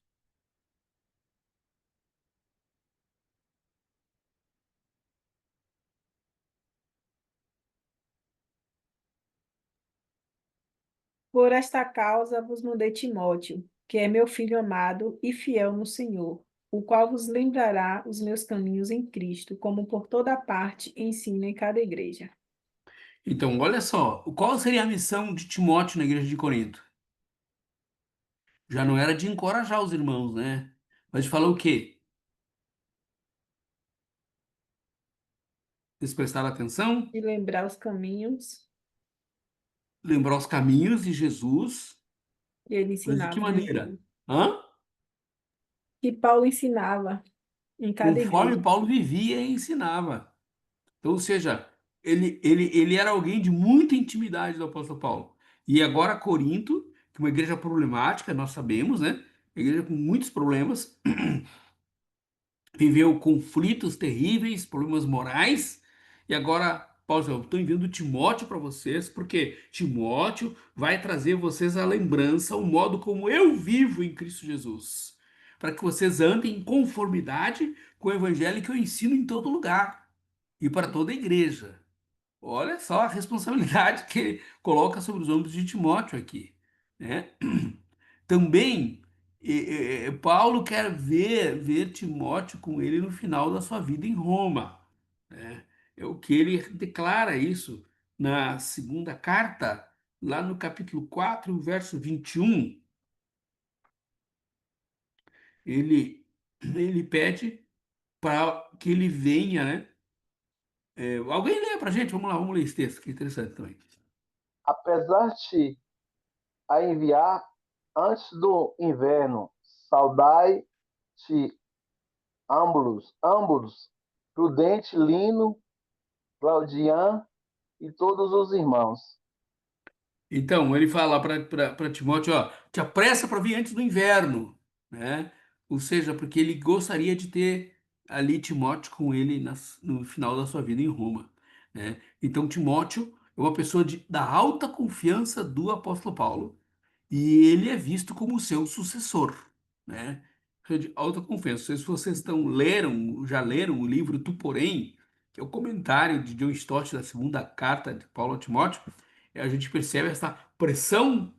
Por esta causa vos mandei Timóteo, que é meu filho amado e fiel no Senhor, o qual vos lembrará os meus caminhos em Cristo, como por toda parte ensino em cada igreja. Então, olha só, qual seria a missão de Timóteo na igreja de Corinto? Já não era de encorajar os irmãos, né? Mas de falar o quê? Vocês prestaram atenção? E lembrar os caminhos Lembrar os caminhos de Jesus, que ele mas de que ensinava, né? maneira? Hã? Que Paulo ensinava em cada Conforme igreja. Paulo vivia e ensinava. Então, ou seja, ele era alguém de muita intimidade do apóstolo Paulo. E agora Corinto, que é uma igreja problemática, nós sabemos, né? Uma igreja com muitos problemas, viveu conflitos terríveis, problemas morais, e agora, Paulo, eu estou enviando Timóteo para vocês, porque Timóteo vai trazer vocês à lembrança o modo como eu vivo em Cristo Jesus, para que vocês andem em conformidade com o evangelho que eu ensino em todo lugar e para toda a igreja. Olha só a responsabilidade que ele coloca sobre os ombros de Timóteo aqui, né? Também Paulo quer ver Timóteo com ele no final da sua vida em Roma, né? É o que ele declara isso na segunda carta, lá no capítulo 4, verso 21. Ele pede para que ele venha, né? Alguém lê para gente? Vamos ler esse texto, que é interessante também. Apesar de a enviar antes do inverno, saudai-te ambos, Prudente, Lino, Claudian e todos os irmãos. Então, ele fala para Timóteo, ó, te apressa para vir antes do inverno, né? Ou seja, porque ele gostaria de ter ali Timóteo com ele no final da sua vida em Roma, né? Então, Timóteo é uma pessoa da alta confiança do apóstolo Paulo e ele é visto como seu sucessor, né? Pessoa de alta confiança. Não sei se vocês já leram o livro Tu, porém, que é o comentário de John Stott da segunda carta de Paulo a Timóteo, a gente percebe essa pressão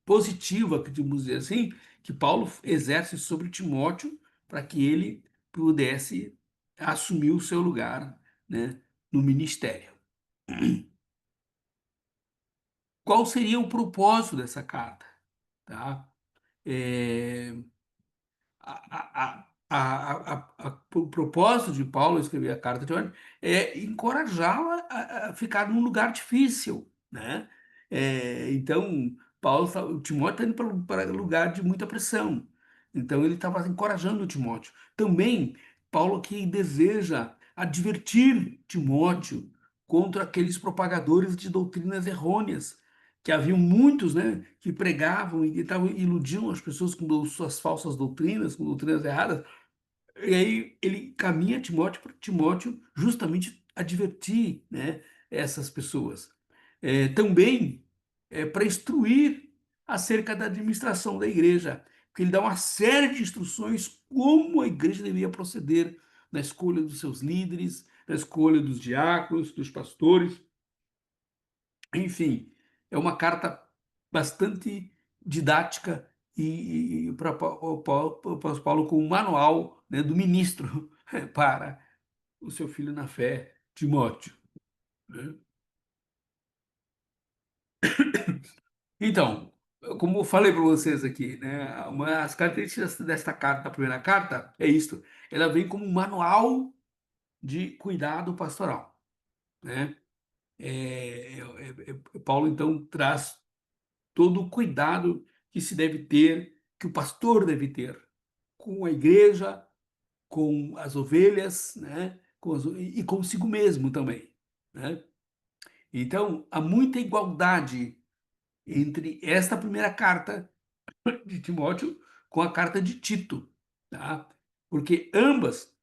positiva, que podemos dizer assim, que Paulo exerce sobre Timóteo para que ele pudesse assumir o seu lugar, né, no ministério. Qual seria o propósito dessa carta? Tá? É, o propósito de Paulo escrever a carta de Timóteo é encorajá-lo a ficar num lugar difícil, né? Então, o Timóteo está indo para lugar de muita pressão. Então, ele estava encorajando o Timóteo. Também, Paulo aqui deseja advertir Timóteo contra aqueles propagadores de doutrinas errôneas, que haviam muitos, né, que pregavam e estavam iludiam as pessoas com suas falsas doutrinas, com doutrinas erradas. E aí ele caminha Timóteo para Timóteo justamente advertir, né, essas pessoas. Também para instruir acerca da administração da igreja, porque ele dá uma série de instruções como a igreja deveria proceder na escolha dos seus líderes, na escolha dos diáconos, dos pastores. Enfim, é uma carta bastante didática e para o apóstolo Paulo com o manual, né, do ministro para o seu filho na fé, Timóteo, né? Então, como eu falei para vocês aqui, né, as características desta carta, da primeira carta, é isto. Ela vem como um manual de cuidado pastoral, né? Paulo, então, traz todo o cuidado que se deve ter, que o pastor deve ter com a igreja, com as ovelhas, né? E consigo mesmo também, né? Então, há muita igualdade entre esta primeira carta de Timóteo com a carta de Tito, tá? Porque ambas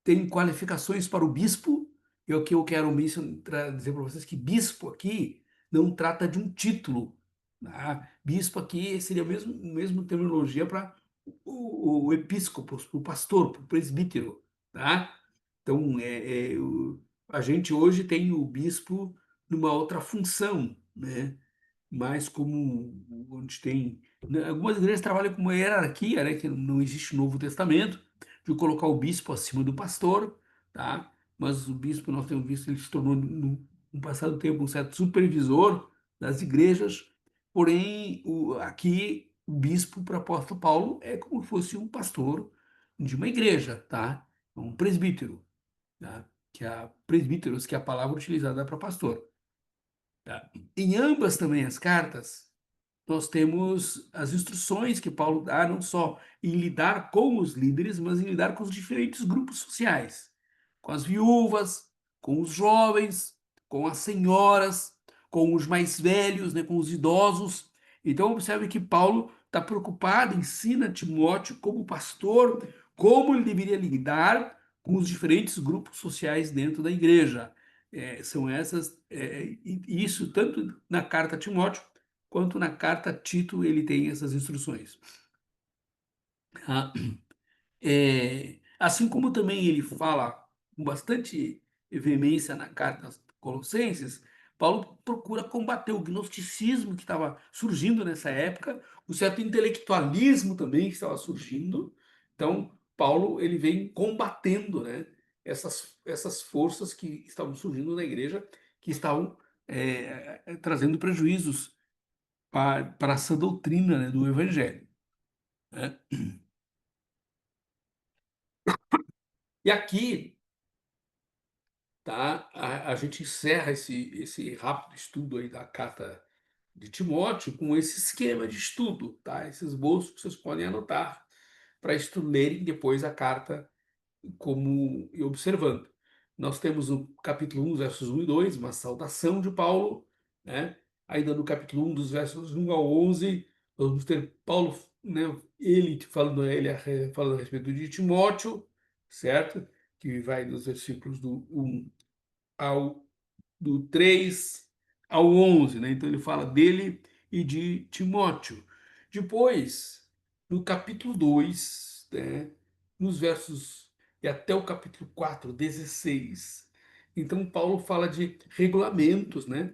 têm qualificações para o bispo, e o que eu quero dizer para vocês que bispo aqui não trata de um título, tá? Bispo aqui seria a mesma terminologia para o episcopo, para o pastor, para o presbítero, tá? Então, a gente hoje tem o bispo numa outra função, né? Mas como onde tem, né, algumas igrejas trabalham com uma hierarquia, né, que não existe no Novo Testamento, de colocar o bispo acima do pastor, tá? Mas o bispo, nós temos visto, ele se tornou, no passado tempo, um certo supervisor das igrejas, porém, aqui, o bispo para o apóstolo Paulo é como se fosse um pastor de uma igreja, tá? Um presbítero, tá? Presbíteros, que é a palavra utilizada para pastor. Tá? Em ambas também as cartas, nós temos as instruções que Paulo dá, não só em lidar com os líderes, mas em lidar com os diferentes grupos sociais, com as viúvas, com os jovens, com as senhoras, com os mais velhos, né, com os idosos. Então, observe que Paulo está preocupado, ensina Timóteo, como pastor, como ele deveria lidar com os diferentes grupos sociais dentro da igreja. São essas, isso tanto na carta a Timóteo, quanto na carta a Tito ele tem essas instruções. Ah, assim como também ele fala com bastante veemência na carta aos Colossenses, Paulo procura combater o gnosticismo que estava surgindo nessa época, o certo intelectualismo também que estava surgindo. Então, Paulo ele vem combatendo, né, essas forças que estavam surgindo na igreja, que estavam trazendo prejuízos para essa doutrina, né, do evangelho, né? E aqui, tá, a gente encerra esse rápido estudo aí da carta de Timóteo com esse esquema de estudo, tá? Esses esboço que vocês podem anotar para lerem depois a carta como e observando. Nós temos o capítulo 1, versos 1 e 2, uma saudação de Paulo, né? Ainda no capítulo 1, dos versos 1 ao 11, nós vamos ter Paulo, né, ele falando a respeito de Timóteo, certo? Que vai dos versículos do 1 ao do 3 ao 11, né? Então ele fala dele e de Timóteo. Depois, no capítulo 2, né, nos versos e até o capítulo 4, 16. Então Paulo fala de regulamentos, né,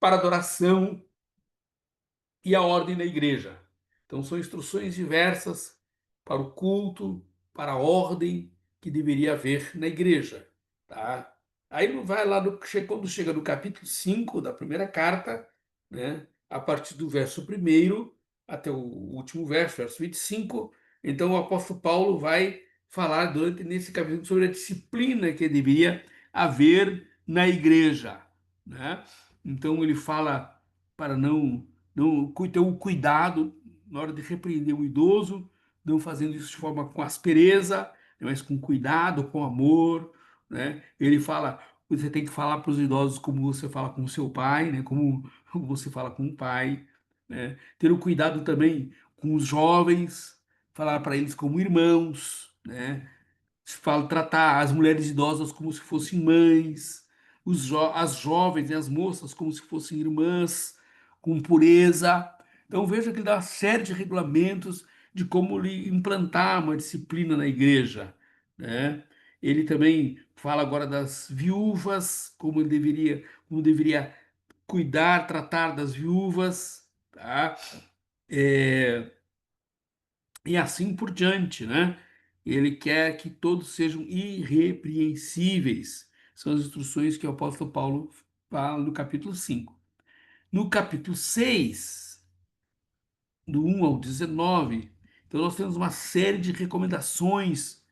para adoração e a ordem da igreja. Então, são instruções diversas para o culto, para a ordem que deveria haver na igreja, tá? Aí não vai lá quando chega no capítulo 5 da primeira carta, né? A partir do verso primeiro até o último verso, verso 25. Então, o apóstolo Paulo vai falar nesse capítulo sobre a disciplina que deveria haver na igreja, né? Então, ele fala para não ter o cuidado na hora de repreender o idoso, não fazendo isso de forma com aspereza, mas com cuidado, com amor, né? Ele fala, você tem que falar para os idosos como você fala com o seu pai, né? Como você fala com o pai, né? Ter o cuidado também com os jovens, falar para eles como irmãos, né? Falo, tratar as mulheres idosas como se fossem mães, as jovens e as moças como se fossem irmãs, com pureza. Então veja que ele dá uma série de regulamentos de como lhe implantar uma disciplina na igreja, né? Ele também fala agora das viúvas, como deveria cuidar, tratar das viúvas, tá? É, e assim por diante, né? Ele quer que todos sejam irrepreensíveis. São as instruções que o apóstolo Paulo fala no capítulo 5. No capítulo 6, do 1 ao 19, então nós temos uma série de recomendações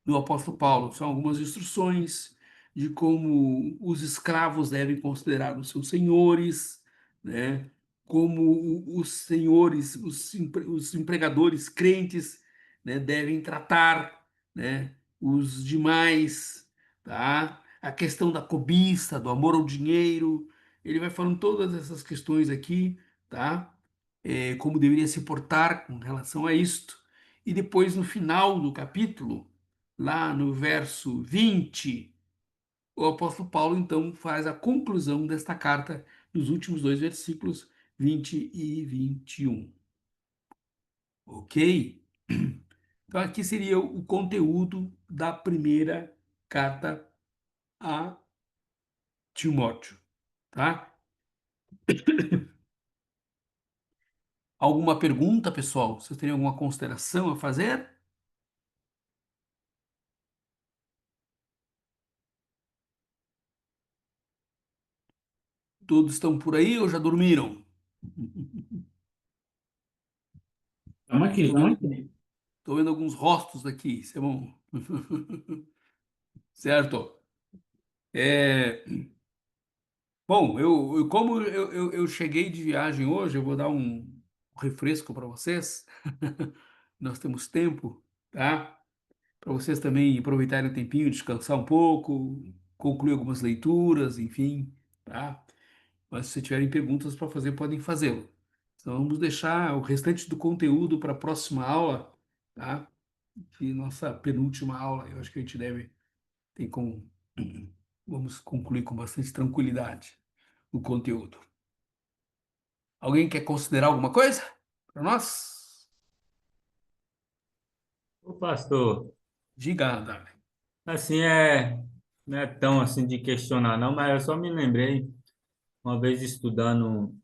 do apóstolo Paulo. São algumas instruções de como os escravos devem considerar os seus senhores, né? Como os senhores, os empregadores crentes, né, devem tratar, né, os demais, tá? A questão da cobiça, do amor ao dinheiro, ele vai falando todas essas questões aqui, tá? Como deveria se portar com relação a isto. E depois, no final do capítulo, lá no verso 20, o apóstolo Paulo então faz a conclusão desta carta nos últimos dois versículos, 20 e 21. Ok? Então, aqui seria o conteúdo da primeira carta a Timóteo, tá? Alguma pergunta, pessoal? Vocês teriam alguma consideração a fazer? Todos estão por aí ou já dormiram? Estou Estamos vendo, aqui. tô vendo alguns rostos aqui, isso é bom. Certo? É, bom, como eu cheguei de viagem hoje, eu vou dar um refresco para vocês. Nós temos tempo, tá? Para vocês também aproveitarem o tempinho, descansar um pouco, concluir algumas leituras, enfim, tá? Mas se tiverem perguntas para fazer, podem fazê-lo. Então vamos deixar o restante do conteúdo para a próxima aula, tá? E nossa penúltima aula, eu acho que a gente deve ter com vamos concluir com bastante tranquilidade o conteúdo. Alguém quer considerar alguma coisa para nós? Ô, pastor, Diga, Dani. assim não é tão assim de questionar, não, mas eu só me lembrei, uma vez estudando,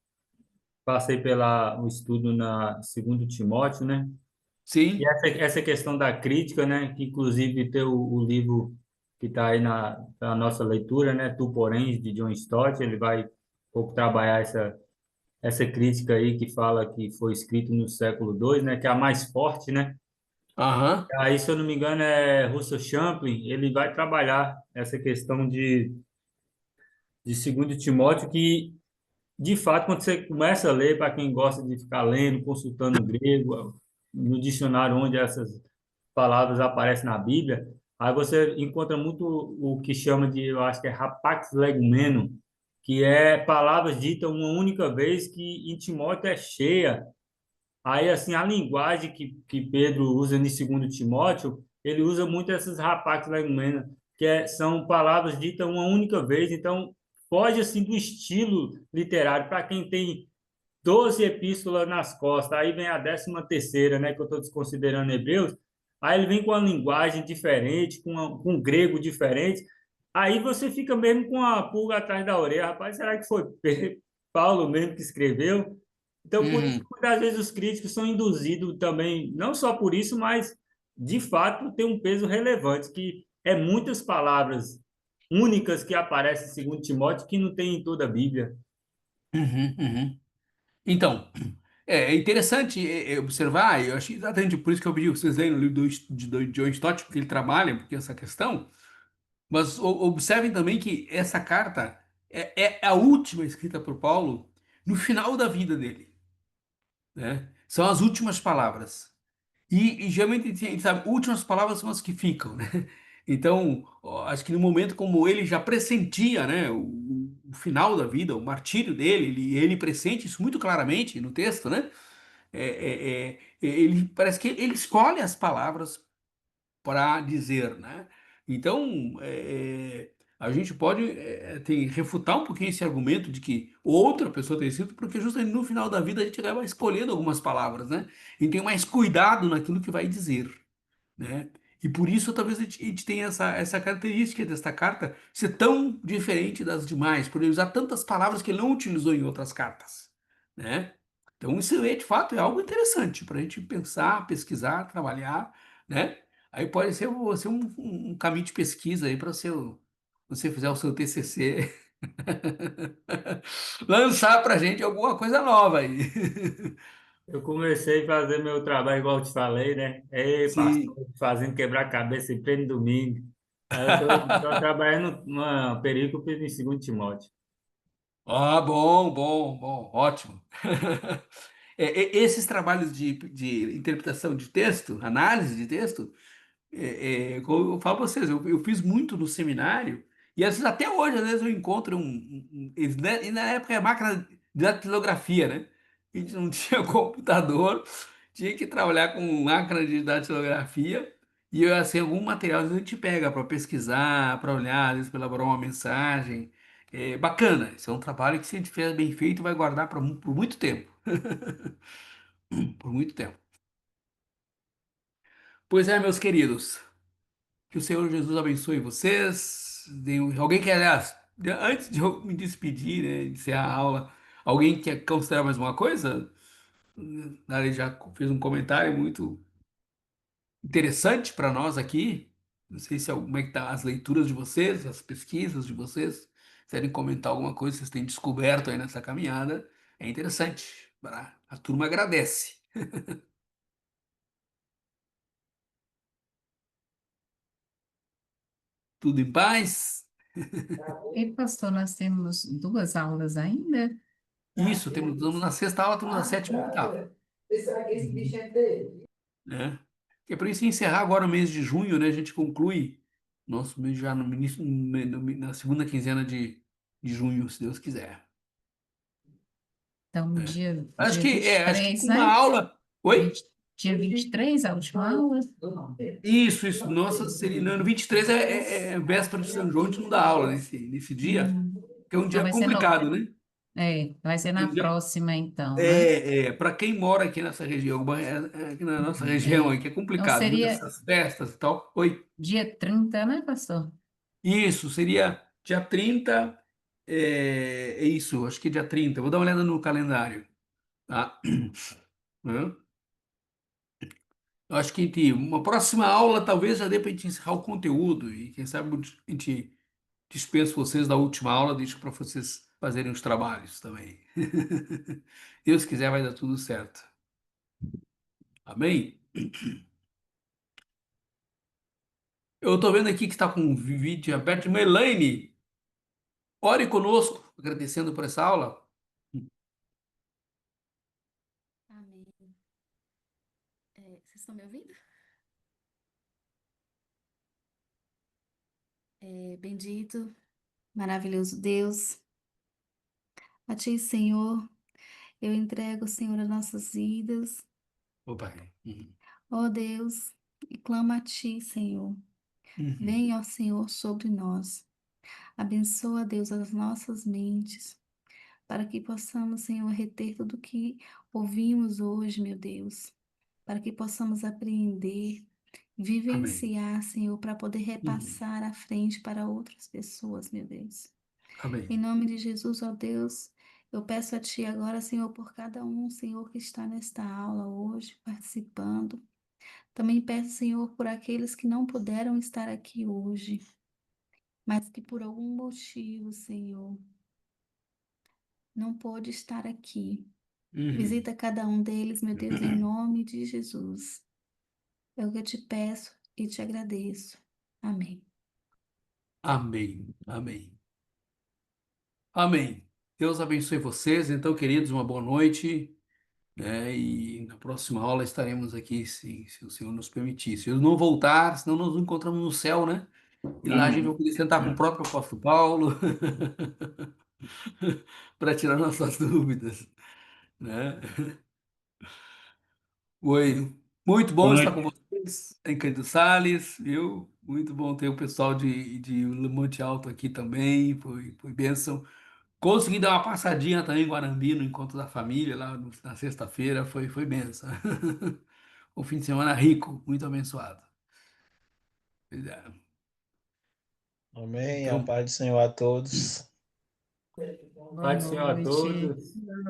passei pela o estudo na segundo Timóteo, né? E Sim. essa questão da crítica, né? Que inclusive tem o livro que está aí na nossa leitura, né? Tu, porém, de John Stott, ele vai um pouco trabalhar essa crítica aí que fala que foi escrito no século II, né? Que é a mais forte, né? Aham. Aí, se eu não me engano, é Russell Champlin, ele vai trabalhar essa questão de segundo Timóteo, que, de fato, quando você começa a ler, para quem gosta de ficar lendo, consultando o grego, no dicionário onde essas palavras aparecem na Bíblia, aí você encontra muito o que chama de, eu acho que é rapax legumeno, que é palavras ditas uma única vez, que em Timóteo é cheia. Aí, assim, a linguagem que Pedro usa em segundo Timóteo, ele usa muito essas rapax legumena, são palavras ditas uma única vez, então foge, assim, do estilo literário. Para quem tem 12 epístolas nas costas, aí vem a 13ª, né, que eu estou desconsiderando Hebreus, aí ele vem com uma linguagem diferente, com um grego diferente, aí você fica mesmo com a pulga atrás da orelha, rapaz, será que foi Paulo mesmo que escreveu? Então, por isso, Uhum. muitas vezes os críticos são induzidos também, não só por isso, mas de fato tem um peso relevante, que é muitas palavras únicas que aparecem segundo Timóteo que não tem em toda a Bíblia. Uhum. Uhum. Então, é interessante observar, eu achei exatamente por isso que eu pedi que vocês leiam o livro do John Stott, porque ele trabalha porque essa questão, mas observem também que essa carta é a última escrita por Paulo no final da vida dele, né? São as últimas palavras. E geralmente a gente sabe, últimas palavras são as que ficam, né? Então, ó, acho que no momento como ele já pressentia, né, o final da vida, o martírio dele, ele pressente isso muito claramente no texto, né? Ele parece que ele escolhe as palavras para dizer, né? Então, a gente pode refutar um pouquinho esse argumento de que outra pessoa tem sido, porque justamente no final da vida a gente acaba escolhendo algumas palavras, né? E tem mais cuidado naquilo que vai dizer, né? E por isso talvez a gente tenha essa característica desta carta ser tão diferente das demais, por ele usar tantas palavras que ele não utilizou em outras cartas, né? Então, isso é, de fato é algo interessante para a gente pensar, pesquisar, trabalhar, né? Aí pode ser você um caminho de pesquisa aí para você fizer o seu TCC, lançar para a gente alguma coisa nova aí. Eu comecei a fazer meu trabalho, igual eu te falei, né? Ei, Sim. pastor, fazendo quebrar-cabeça em pleno domingo. Aí eu tô trabalhando numa perícope em 2 Timóteo. Ah, bom, bom, bom, ótimo. Esses trabalhos de interpretação de texto, análise de texto, como eu falo para vocês, eu fiz muito no seminário, e às vezes, até hoje, às vezes eu encontro e na época é máquina de datilografia, né? A gente não tinha computador, tinha que trabalhar com máquina de datilografia, e assim, algum material às vezes, a gente pega para pesquisar, para olhar, às vezes para elaborar uma mensagem. É bacana, isso é um trabalho que, se a gente fizer bem feito, vai guardar por muito tempo. Por muito tempo. Pois é, meus queridos. Que o Senhor Jesus abençoe vocês. Alguém quer, aliás, antes de eu me despedir, né, encerrar a aula, alguém quer considerar mais uma coisa? Ele já fez um comentário muito interessante para nós aqui. Não sei se como é que tá as leituras de vocês, as pesquisas de vocês. Se querem comentar alguma coisa que vocês têm descoberto aí nessa caminhada, é interessante. A turma agradece. Tudo em paz? E, pastor, nós temos 2 aulas ainda? Isso, estamos na sexta aula, estamos na sétima e oitava. Uhum. Né? Que é para isso encerrar agora o mês de junho, né? A gente conclui nosso mês já no início, na segunda quinzena de junho, se Deus quiser. Então, Né? dia Acho que 23, com uma né? aula. Oi? 20, dia 23, a última aula? Isso. Nossa, seria no 23 é véspera de São João, a gente não dá aula nesse dia, Hum. que é um Então, dia complicado, né? vai ser É na um dia, próxima, então, né? para quem mora aqui nessa região, aqui na nossa região É. aqui é Então, complicado, seria muitas festas e tal. Oi. dia 30, né, pastor? Isso, seria dia 30. É isso, acho que dia 30. Vou dar uma olhada no calendário. Tá? Hã? Eu acho que uma próxima aula talvez já dê para a gente encerrar o conteúdo e quem sabe a gente dispensa vocês da última aula, deixa para vocês fazerem os trabalhos também. Deus quiser, vai dar tudo certo. Amém? Eu estou vendo aqui que está com o vídeo aberto. Elaine, ore conosco, agradecendo por essa aula. Amém. Vocês estão me ouvindo? Bendito, maravilhoso Deus, a Ti, Senhor, eu entrego, Senhor, as nossas vidas, Ô, Pai. Uhum. ó Deus, e clamo a Ti, Senhor. Uhum. Venha, ó Senhor, sobre nós. Abençoa, Deus, as nossas mentes, para que possamos, Senhor, reter tudo que ouvimos hoje, meu Deus, para que possamos apreender, Amém. vivenciar, Senhor, para poder Uhum. repassar à frente para outras pessoas, meu Deus. Em Amém. nome de Jesus, ó Deus, eu peço a Ti agora, Senhor, por cada um, Senhor, que está nesta aula hoje, participando. Também peço, Senhor, por aqueles que não puderam estar aqui hoje, mas que por algum motivo, Senhor, não pôde estar aqui. Uhum. Visita cada um deles, meu Deus, em nome de Jesus. É o que eu te peço e te agradeço. Amém. Amém. Amém. Amém. Deus abençoe vocês. Então, queridos, uma boa noite, né? E na próxima aula estaremos aqui, se o Senhor nos permitir. Se eu não voltar, senão nos encontramos no céu, né? E lá a gente vai Amém. poder sentar com o próprio apóstolo Paulo para tirar nossas dúvidas, né? Foi muito bom Boa estar com noite. vocês em Cândido Sales, viu? Muito bom ter o pessoal de Monte Alto aqui também, foi bênção. Consegui dar uma passadinha também em Guarambi no encontro da família, lá na sexta-feira, foi bênção. Um fim de semana rico, muito abençoado. Pois é. Amém. A Então, paz do Senhor a todos. Boa Pai do Senhor a noite. todos.